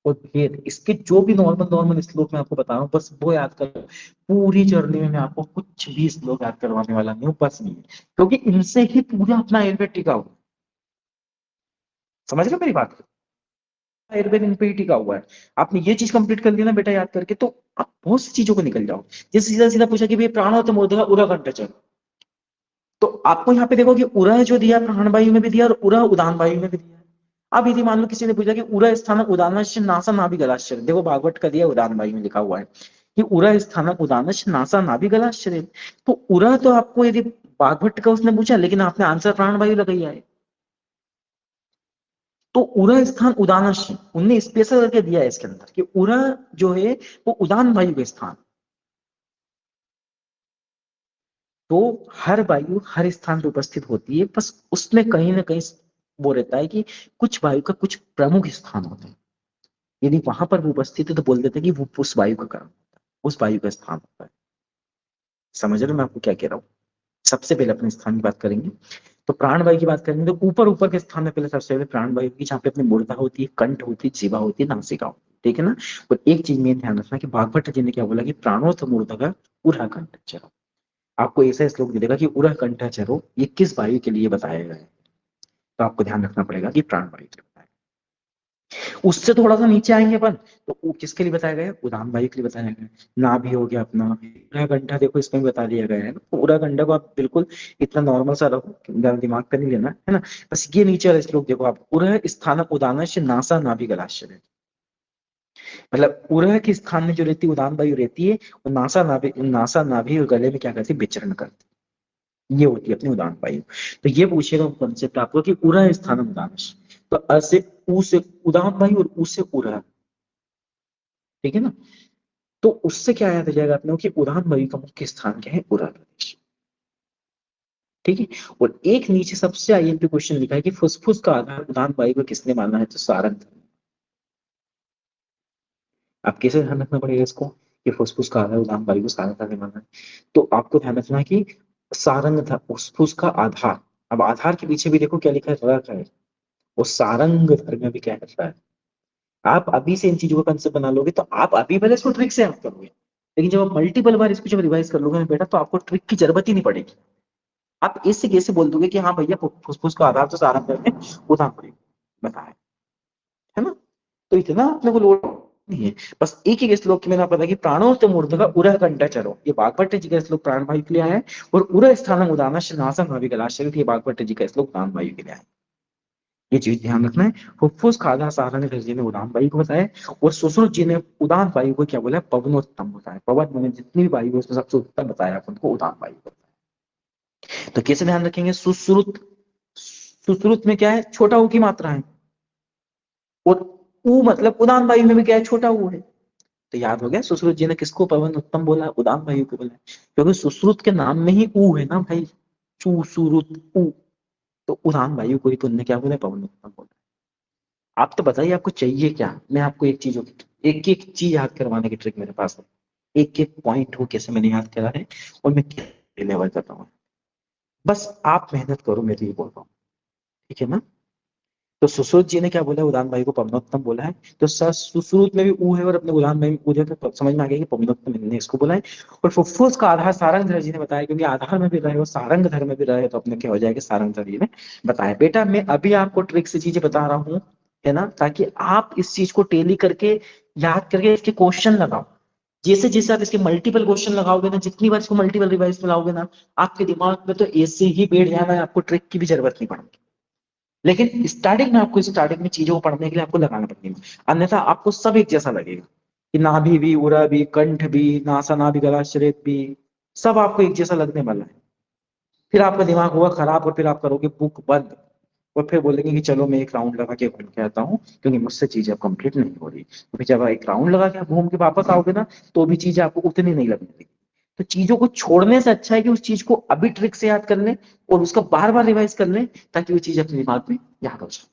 और भेद, इसके जो भी नॉर्मल नॉर्मल श्लोक मैं आपको बता रहा हूँ बस वो याद करो। पूरी जर्नी में मैं आपको कुछ भी श्लोक याद करवाने वाला नहीं हूँ, बस नहीं, क्योंकि इनसे ही पूरा अपना आयुर्वेद टिका हुआ। समझ रहे हो मेरी बात? आयुर्वेद इन पे ही टिका हुआ है। आपने ये चीज कंप्लीट कर ली ना बेटा याद करके, तो आप बहुत सी चीजों को निकल जाओ। जैसे सीधा सीधा पूछा कि भाई प्राणो तो मूर्धगा उरा कंठचर, तो आपको यहाँ पे देखो कि उरा जो दिया प्राण वायु में भी दिया और उरा उदान वायु में भी दिया। अब यदि मान लो किसी ने पूछा कि उरा स्थानक उदानश नासा नाभि गलाश्चर्य, देखो भागवत का दिया उदान वायु में लिखा हुआ है कि उरा स्थानक उदानश नासा नाभि गलाश्चर्य। तो उरा तो आपको यदि भागवत का उसने पूछा, लेकिन आपने आंसर प्राण वायु लगाई है, तो उरा स्थान उदानश उनने स्पेशल करके दिया है इसके अंदर कि उरा जो है वो उदान वायु का स्थान। तो हर वायु हर स्थान पर उपस्थित होती है, बस उसमें कहीं ना कहीं वो रहता है कि कुछ वायु का कुछ प्रमुख स्थान होते हैं, यदि वहां पर वो उपस्थित है तो बोल देते हैं कि वो उस वायु का कर्म होता है, उस वायु का स्थान होता है। समझ रहे हो मैं आपको क्या कह रहा हूँ? सबसे पहले अपने स्थान की बात करेंगे। तो प्राण वायु की बात करेंगे तो ऊपर ऊपर के स्थान में पहले सबसे पहले प्राण वायु की, जहाँ पे अपनी मूर्धा होती है, कंठ होती है, जीवा होती है, नासिका होती है, ठीक है ना। और एक चीज में ध्यान रखना कि भागवत जी ने क्या बोला कि प्राणोथ मूर्धगा उरह कंठ चरो। आपको ऐसा श्लोक मिलेगा कि उरह कंठ चरो, ये किस वायु के लिए बताया गया है? तो आपको ध्यान रखना पड़ेगा कि प्राण वायु के लिए बताया। उससे थोड़ा सा नीचे आएंगे अपन, तो वो किसके लिए बताया गया है? उदान वायु के लिए बताया गया है। नाभि हो गया अपना, पूरा घंटा देखो इसमें भी बता दिया गया है ना। पूरा घंटा को आप बिल्कुल इतना नॉर्मल सा रखो, ज्यादा दिमाग पे नहीं लेना है ना। बस ये नीचे वाला श्लोक देखो आप, उरह स्थान उदानश नासा नाभि गलाश्चर्य, मतलब उरह के स्थान में जो रहती है उदान वायु रहती है, वो नासा नाभि और गले में क्या करती है? विचरण करती है। ये होती है अपनी उदान वायु। तो ये पूछेगा कंसेप्ट आपको कि उरह स्थान उदानश, तो अ से उ से उदान वायु और उ से उरह, ठीक है ना। तो उससे क्या याद आ जाएगा अपने को कि उड़ान वायु का मुख्य स्थान क्या है? उड़ा प्रदेश, ठीक है। और एक नीचे सबसे आईएमपी क्वेश्चन लिखा है कि फुसफुस का आधार उड़ान वायु को किसने माना है? तो सारंग धर्म। आप कैसे ध्यान रखना पड़ेगा इसको कि फुसफुस का आधार उड़ान वायु को सारंग धर्म ने माना है? तो आपको ध्यान रखना है कि फुसफुस का आधार, अब आधार के पीछे भी देखो क्या लिखा है? रख है। और सारंग धर्म में भी क्या लिखा है? आप अभी से इन चीजों का कंसेप्ट बना लोगे तो आप अभी भले इसको ट्रिक से याद करोगे, लेकिन जब आप मल्टीपल बार इसको जब रिवाइज कर लोगे ना बेटा, तो आपको ट्रिक की जरूरत ही नहीं पड़ेगी। आप इससे कैसे बोल दोगे कि हाँ भैया फुसफुस का आधार तो सारंग में उदान पड़ेगा, बताया है ना। तो इतना अपने को लोड नहीं है। बस एक ही श्लोक की मैंने आपको बताया कि प्राणो तो मूर्ध का उरह कंठ चरो, ये बागभट्ट जी का श्लोक प्राण वायु के लिए आया है। और उरह स्थान उदान नासम अभिगलाश्चर्य, ये बागभट्ट जी का श्लोक प्राण वायु के लिए आया है। ये चीज ध्यान रखना है। फुफ्फुस खादा सारंग जी ने उदान वायु को बताया, और सुश्रुत जी ने उदान वायु को क्या बोला? पवनोत्तम बताया। पवन में जितनी भी वायु है उसमें सबसे उत्तम बताया अपन को उदान वायु को। तो कैसे ध्यान रखेंगे? सुश्रुत, सुश्रुत में क्या है? छोटा ऊ की मात्रा है, और ऊ मतलब उदान वायु में भी क्या है? छोटा ऊ है। तो याद हो गया सुश्रुत जी ने किसको पवन उत्तम बोला? उदान वायु को बोला, क्योंकि सुश्रुत के नाम में ही ऊ है ना भाई, चू सुरुत ऊ। तो उदान वायु को ही तो उन्होंने क्या बोला? पवन उत्तम बोला। आप तो बताइए आपको चाहिए क्या? मैं आपको एक चीज एक एक चीज याद करवाने की ट्रिक मेरे पास है। एक एक पॉइंट हो कैसे मैंने याद करा है, और मैं क्या लेवल कर रहा हूँ। बस आप मेहनत करो, मैं तो ये बोल रहा हूँ, ठीक है ना। तो सुश्रुत जी ने क्या बोला? उदान भाई को पवनोत्तम बोला है। तो सुश्रुत में भी ऊ है और अपने उदान भाई में ऊ है, तो समझ में आ गया कि पवनोत्तम इन्होंने इसको बोला है। और फुफ्फुस का आधार सारंग धर जी ने बताया, क्योंकि आधार में भी रहे और सारंग धर में भी रहे, तो अपने क्या हो जाएगा? सारंग धर जी ने बताया। बेटा मैं अभी आपको ट्रिक से चीजें बता रहा हूँ, है ना, ताकि आप इस चीज को टेली करके याद करके इसके क्वेश्चन लगाओ। जैसे जैसे आप इसके मल्टीपल क्वेश्चन लगाओगे ना, जितनी बार इसको मल्टीपल रिवाइज में लाओगे ना, आपके दिमाग में तो ऐसे ही बैठ जाना है, आपको ट्रिक की भी जरूरत नहीं पड़ेगी। लेकिन स्टार्टिंग में आपको स्टार्टिंग में चीजों को पढ़ने के लिए आपको लगाना पड़ेगा, अन्यथा आपको सब एक जैसा लगेगा कि नाभि भी, उरा भी, कंठ भी, नासा नाभि गला शरीर भी, सब आपको एक जैसा लगने वाला है। फिर आपका दिमाग होगा खराब, और फिर आप करोगे बुक बंद, और फिर बोलेंगे कि चलो मैं एक राउंड लगा के घूम के आता हूँ, क्योंकि मुझसे चीजें अब कंप्लीट नहीं हो रही। तो फिर जब एक राउंड लगा के आप घूम के वापस आओगे ना, तो भी चीजें आपको उतनी नहीं लगने लगेगी। तो चीजों को छोड़ने से अच्छा है कि उस चीज को अभी ट्रिक से याद कर लें, और उसका बार बार रिवाइज कर लें, ताकि वो चीज अपने दिमाग में याद हो जाए।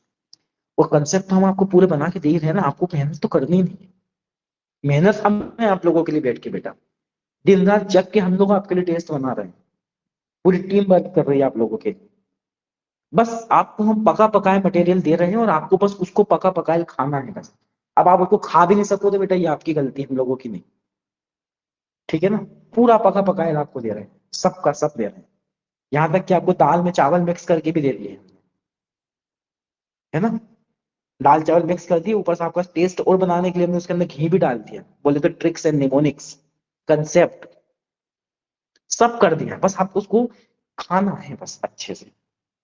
और कंसेप्ट हम आपको पूरे बना के दे ही रहे हैं ना, आपको मेहनत तो करनी ही नहीं है। मेहनत हम हैं आप लोगों के लिए बैठ के बेटा, दिन रात जग के हम लोग आपके लिए टेस्ट बना रहे हैं। पूरी टीम वर्क कर रही है आप लोगों के। बस आपको हम पका पकाए मटेरियल दे रहे हैं और आपको बस उसको पका पकाए खाना है बस। अब आप उसको खा भी नहीं सको तो बेटा ये आपकी गलती है, हम लोगों की नहीं। ठीक है ना। पूरा पका पकाया आपको दे रहे हैं, सबका सब दे रहे हैं। यहाँ तक कि आपको दाल में चावल मिक्स करके भी दे दिए हैं, है ना। दाल चावल मिक्स कर दिए, ऊपर से आपका टेस्ट और बनाने के लिए हमने उसके अंदर घी भी डाल दिया, बोले तो ट्रिक्स एंड निमोनिक्स कंसेप्ट सब कर दिया। बस आपको उसको खाना है बस अच्छे से।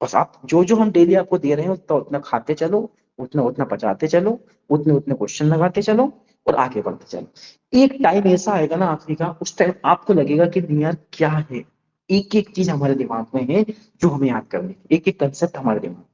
बस आप जो जो हम डेली आपको दे रहे हैं उतना उतना खाते चलो, उतना उतना पचाते चलो, उतने उतने क्वेश्चन लगाते चलो और आगे बढ़ते चलो। एक टाइम ऐसा आएगा ना आखिरी का, उस टाइम आपको लगेगा कि यार क्या है, एक एक चीज हमारे दिमाग में है जो हमें याद करनी है, एक एक कंसेप्ट हमारे दिमाग।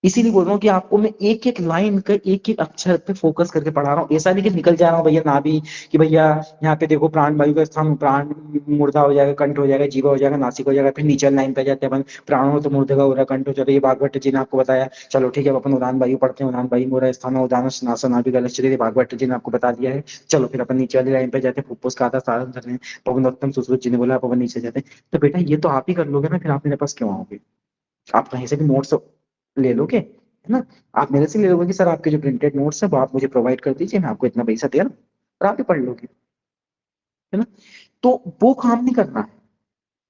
इसीलिए बोल रहा हूँ कि आपको मैं एक एक लाइन का एक एक अक्षर पे फोकस करके पढ़ा रहा हूँ। ऐसा नहीं कि निकल जा रहा हूँ भैया ना भी, कि भैया यहाँ पे देखो प्राण वायु का स्थान, प्राण मुर्दा हो जाएगा, कंठ हो जाएगा, जीवा हो जाएगा, नासिक हो जाएगा, फिर नीचे लाइन पे जाते हैं अपन प्राण हो तो मुर्दे का हो रहा, कंठ हो जाता है, ये भागवत जी ने आपको बताया। चलो ठीक है, अब अपन उड़ान वायु पढ़ते हैं, उड़ान वायु मोरा स्थान उदान नासन आदि गलत भागवत जी ने आपको बता दिया है। चलो फिर अपन नीचे वाली लाइन पे जाते हैं, फुफ्फुस का आधा साधन कर रहे हैं, पवनोत्तम सुश्रुत जी ने बोला अपन नीचे जाते हैं। तो बेटा ये तो आप ही कर लोगे ना, फिर आप मेरे पास क्यों आओगे। आप कहीं से भी नोट्स ले लोगे, है ना। आप मेरे से ले लोगे कि सर आपके जो प्रिंटेड नोट्स है वो आप मुझे प्रोवाइड कर दीजिए, मैं आपको इतना पैसा दे रहा हूँ और आप ही पढ़ लोगे, है ना। तो वो काम नहीं करना है।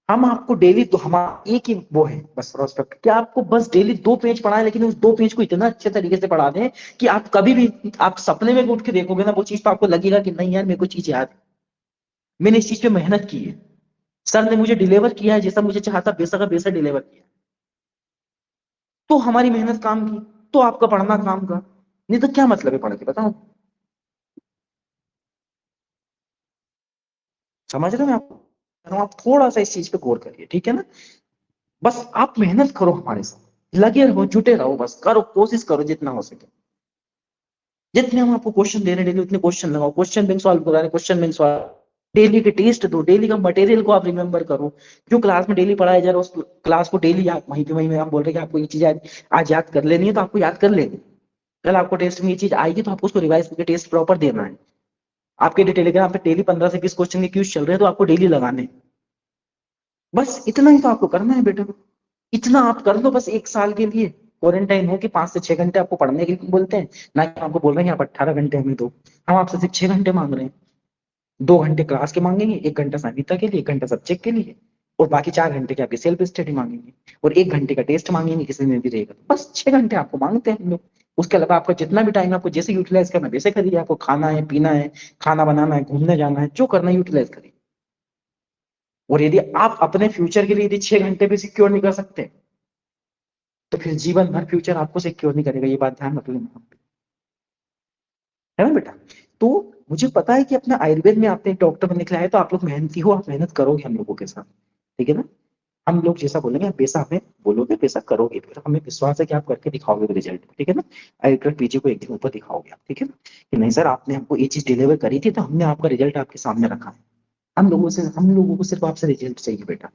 हम आपको डेली तो हमारा एक ही वो है बस प्रोस्पेक्ट, कि आपको बस डेली 2 पेज पढ़ा है, लेकिन उस 2 पेज को इतना अच्छे तरीके से पढ़ा दें कि आप कभी भी आप सपने में भी उठ के देखोगे ना वो चीज, तो आपको लगेगा कि नहीं यार मेरे को चीज याद है, मैंने इस चीज पे मेहनत की है, सर ने मुझे डिलीवर किया है जैसा मुझे चाहता बेसा का बेसा डिलीवर किया। तो हमारी मेहनत काम की, तो आपका पढ़ना काम का। नहीं तो क्या मतलब है पढ़ के बताओ। समझ रहे हो मैं आपको कह रहा हूं, आप थोड़ा सा इस चीज पे गौर करिए, ठीक है ना। बस आप मेहनत करो हमारे साथ, लगे रहो जुटे रहो, बस करो कोशिश करो जितना हो सके। जितने हम आपको क्वेश्चन दे रहे हैं डेली उतने क्वेश्चन लगाओ, क्वेश्चन बैंक सॉल्व करा रहे क्वेश्चन बैंक सॉल्व। डेली के टेस्ट दो, डेली का मटेरियल को आप रिमेंबर करो, जो क्लास में डेली पढ़ाया जा रहा है उस क्लास को डेली याद, वहीं पे वहीं में आप बोल रहे हैं कि आपको ये चीज आज याद कर लेनी है, तो आपको याद कर लेनी। कल आपको टेस्ट में ये चीज आएगी तो आपको उसको रिवाइज करके टेस्ट प्रॉपर देना है। आपके टेलीग्राम पे डेली 15 से 20 क्वेश्चन के क्यूज चल रहे हैं तो आपको डेली लगाने। बस इतना ही तो आपको करना है बेटा। इतना आप कर लो बस 1 साल के लिए। क्वारंटाइन हो कि 5 से 6 घंटे आपको पढ़ने के लिए बोलते हैं, ना कि आपको बोल रहे हैं आप 18 घंटे हमें दो। हम आपसे सिर्फ 6 घंटे मांग रहे हैं। 2 घंटे क्लास के मांगेंगे, 1 घंटा संहिता के लिए, 1 घंटा सब्जेक्ट के लिए, और बाकी 4 घंटे के आपके सेल्फ स्टडी मांगेंगे, और 1 घंटे का टेस्ट मांगेंगे किसी में भी रहेगा। बस 6 घंटे आपको मांगते हैं हम लोग। उसके अलावा आपका जितना भी टाइम आपको जैसे यूटिलाइज करना है वैसे करिए। आपको खाना है, पीना है, खाना बनाना है, घूमने जाना है, जो करना है यूटिलाइज करिए। और यदि आप अपने फ्यूचर के लिए यदि 6 घंटे भी सिक्योर नहीं कर सकते तो फिर जीवन भर फ्यूचर आपको सिक्योर नहीं करेगा, ये बात ध्यान रख लेना, है ना बेटा। तो मुझे पता है कि अपना आयुर्वेद में आपने एक डॉक्टर बनने के लिए आए, तो आप लोग मेहनती हो, आप मेहनत करोगे हम लोगों के साथ, ठीक है ना। हम लोग जैसा बोलेंगे आप वैसा हमें बोलोगे, वैसा करोगे, फिर हमें विश्वास है कि आप करके दिखाओगे रिजल्ट, ठीक है ना। आयुर्वेद पीजी को एक दिन ऊपर दिखाओगे आप, ठीक है ना, कि नहीं सर आपने हमको ये चीज डिलीवर करी थी तो हमने आपका रिजल्ट आपके सामने रखा है। हम लोगों को सिर्फ आपसे रिजल्ट चाहिए बेटा।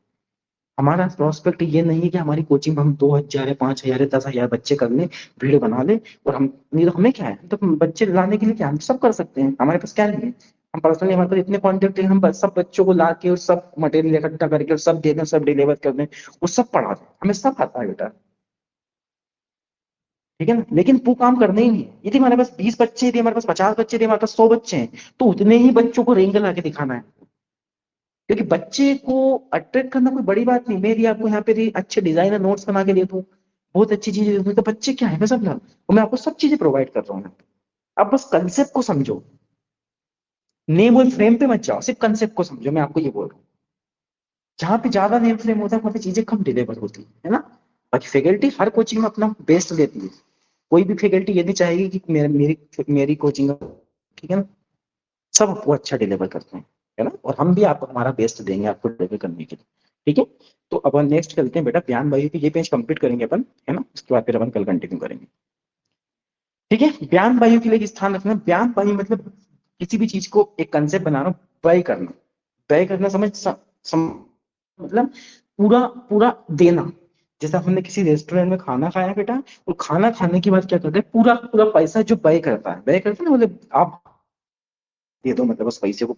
हमारा प्रोस्पेक्ट ये नहीं है कि हमारी कोचिंग में हम 2,000 है, 5,000 है, 10,000 बच्चे कर लें, भीड़ बना ले, और हम नहीं तो हमें क्या है, तो बच्चे लाने के लिए क्या हम सब कर सकते हैं, हमारे पास क्या नहीं है। हम पर्सनली हमारे पास इतने कॉन्टेक्ट है, हम सब बच्चों को ला के और सब मटेरियल इकट्ठा करके और सब दे दें, सब डिलीवर कर दें, वो सब पढ़ा दें, हमें सब आता है बेटा, ठीक है ना। लेकिन वो काम करना ही नहीं है। यदि हमारे पास 20 बच्चे थे, हमारे पास 50 बच्चे थे, हमारे पास 100 बच्चे हैं, तो उतने ही बच्चों को रेंक ला के दिखाना है। क्योंकि बच्चे को अट्रैक्ट करना कोई बड़ी बात नहीं। मैं यदि आपको यहाँ पे अच्छे डिजाइनर नोट्स बना के दे दूं, बहुत अच्छी चीजें दे दूं, तो बच्चे क्या है मैं सब और मैं आपको सब चीजें प्रोवाइड कर रहा हूँ। अब बस कंसेप्ट को समझो, नेम और फ्रेम पे मत जाओ, सिर्फ कंसेप्ट को समझो, मैं आपको ये बोल रहा हूँ। जहाँ पे ज्यादा नेम फ्रेम होता है वहाँ पे चीजें कम डिलीवर होती है ना। बाकी फैकल्टी हर कोचिंग में अपना बेस्ट देती है। कोई भी फैकल्टी ये नहीं चाहेगी कि मेरी मेरी कोचिंग, ठीक है ना, सब आपको अच्छा डिलीवर करते हैं, है ना। और हम भी आपको हमारा बेस्ट देंगे आपको डिलीवर करने के लिए, ठीक है। तो अब नेक्स्ट चलते हैं बेटा, बयान बाई की ये पेज कंप्लीट करेंगे अपन, है ना, उसके बाद फिर अपन कल कंटिन्यू करेंगे, ठीक है। बयान बायु के लिए एक स्थान रखना। बयान बायु मतलब किसी भी चीज को एक कंसेप्ट बनाना, व्यय करना। व्यय करना मतलब पूरा पूरा देना। जैसे हमने किसी रेस्टोरेंट में खाना खाया बेटा, और खाना खाने के बाद क्या करते हैं, पूरा पूरा पैसा जो व्यय करता है, व्यय करता है ना, मतलब आप दे दो, मतलब उस पैसे को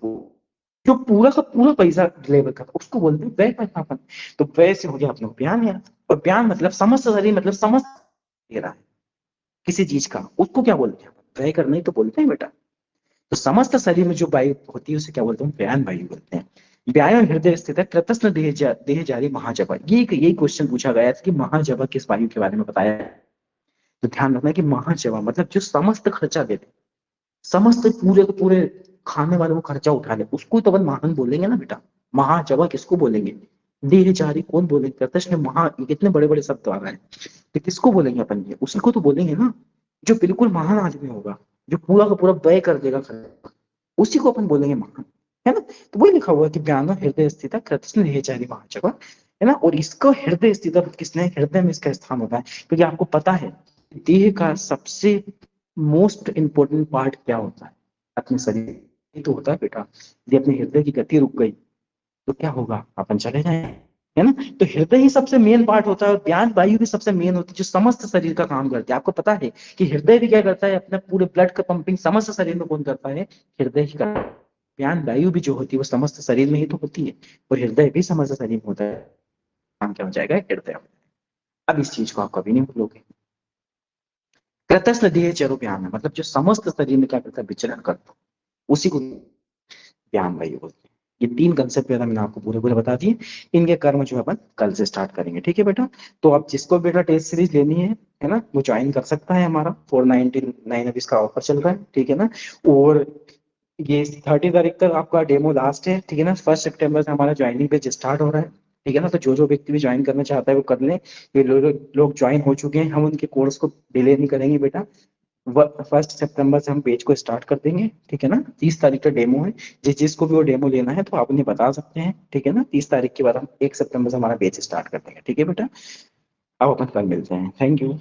जो पूरा का पूरा पैसा डिलीवर करता है उसको बोलते हैं व्यय व्यवस्थापन। तो व्यय से हो गया अपना बयान यार, और बयान मतलब समस्त शरीर, मतलब समस्त दे रहा है किसी चीज का, उसको क्या बोलते हैं, व्यय करना ही तो बोलते हैं बेटा। तो समस्त शरीर में जो वायु होती है उसे क्या बोलते हैं, बयान वायु बोलते हैं। व्यायाम हृदय स्थित है, कृतस्न देह जारी महाजबा, ये यही क्वेश्चन पूछा गया था कि महाजबा किस वायु के बारे में बताया है। तो ध्यान रखना कि महाजबा मतलब जो समस्त खर्चा देते, समस्त पूरे के पूरे खाने वाले को खर्चा उठा ले, उसको तो अपन महान बोलेंगे ना बेटा। महाजबा किसको बोलेंगे, देहचारी कौन बोलेंगे, कृतस्न महा, ये कितने बड़े बड़े शब्द आ रहे हैं, तो किसको बोलेंगे अपन, ये उसी को तो बोलेंगे ना, जो बिल्कुल महान आदमी होगा, जो पूरा का पूरा व्यय कर देगा खर्चा, उसी को अपन बोलेंगे महान, है ना। तो वही लिखा हुआ है कि ज्ञान हृदय स्थित कृष्ण देहचारी महाजगह, है ना। और इसका हृदय स्थित किसने, हृदय में इसका स्थान होता है, क्योंकि आपको पता है देह का सबसे मोस्ट इंपोर्टेंट पार्ट क्या होता है अपने शरीर, ये तो होता है बेटा। यदि अपने हृदय की गति रुक गई तो क्या होगा, अपन चले जाएंगे, है ना। तो हृदय ही सबसे मेन पार्ट होता है, और ज्ञान वायु भी सबसे मेन होती है जो समस्त शरीर का काम करती है। आपको पता है कि हृदय भी क्या करता है, अपने पूरे ब्लड का पंपिंग समस्त शरीर में कौन करता है, हृदय ही करता है। ज्ञान वायु भी जो होती है वो समस्त शरीर में ही तो होती है, और हृदय भी समस्त शरीर में होता है, काम क्या हो जाएगा, हृदय। अब इस चीज को आप कभी नहीं भूलोगे। कृतस्थ देह चरो ज्ञान है, मतलब जो समस्त शरीर में क्या करता है, विचरण करता है, उसी को ज्ञान वायु बोलते हैं। ये तीन कंसेप्ट मैंने आपको पूरे पूरे बता दिए। इनके कर्म जो है अपन कल से स्टार्ट करेंगे, ठीक है बेटा। तो आप जिसको बेटा टेस्ट सीरीज लेनी है ना, वो ज्वाइन कर सकता है, हमारा 499 अब इसका ऑफर चल रहा है, ठीक है ना। और ये 30 तारीख तक आपका डेमो लास्ट है, ठीक है ना। 1 सितंबर से हमारा ज्वाइनिंग पेज स्टार्ट हो रहा है, ठीक है ना। तो जो जो व्यक्ति भी ज्वाइन करना चाहता है वो कर ले। ये लोग ज्वाइन हो चुके हैं, हम उनके कोर्स को डिले नहीं करेंगे बेटा। 1 सितंबर से हम पेज को स्टार्ट कर देंगे, ठीक है ना। 30 तारीख का डेमो है, जिसको भी वो डेमो लेना है तो आप उन्हें बता सकते हैं, ठीक है ना। 30 तारीख के बाद हम 1 सितंबर से हमारा पेज स्टार्ट कर देंगे, ठीक है बेटा। अब अपन कल मिलते हैं, थैंक यू।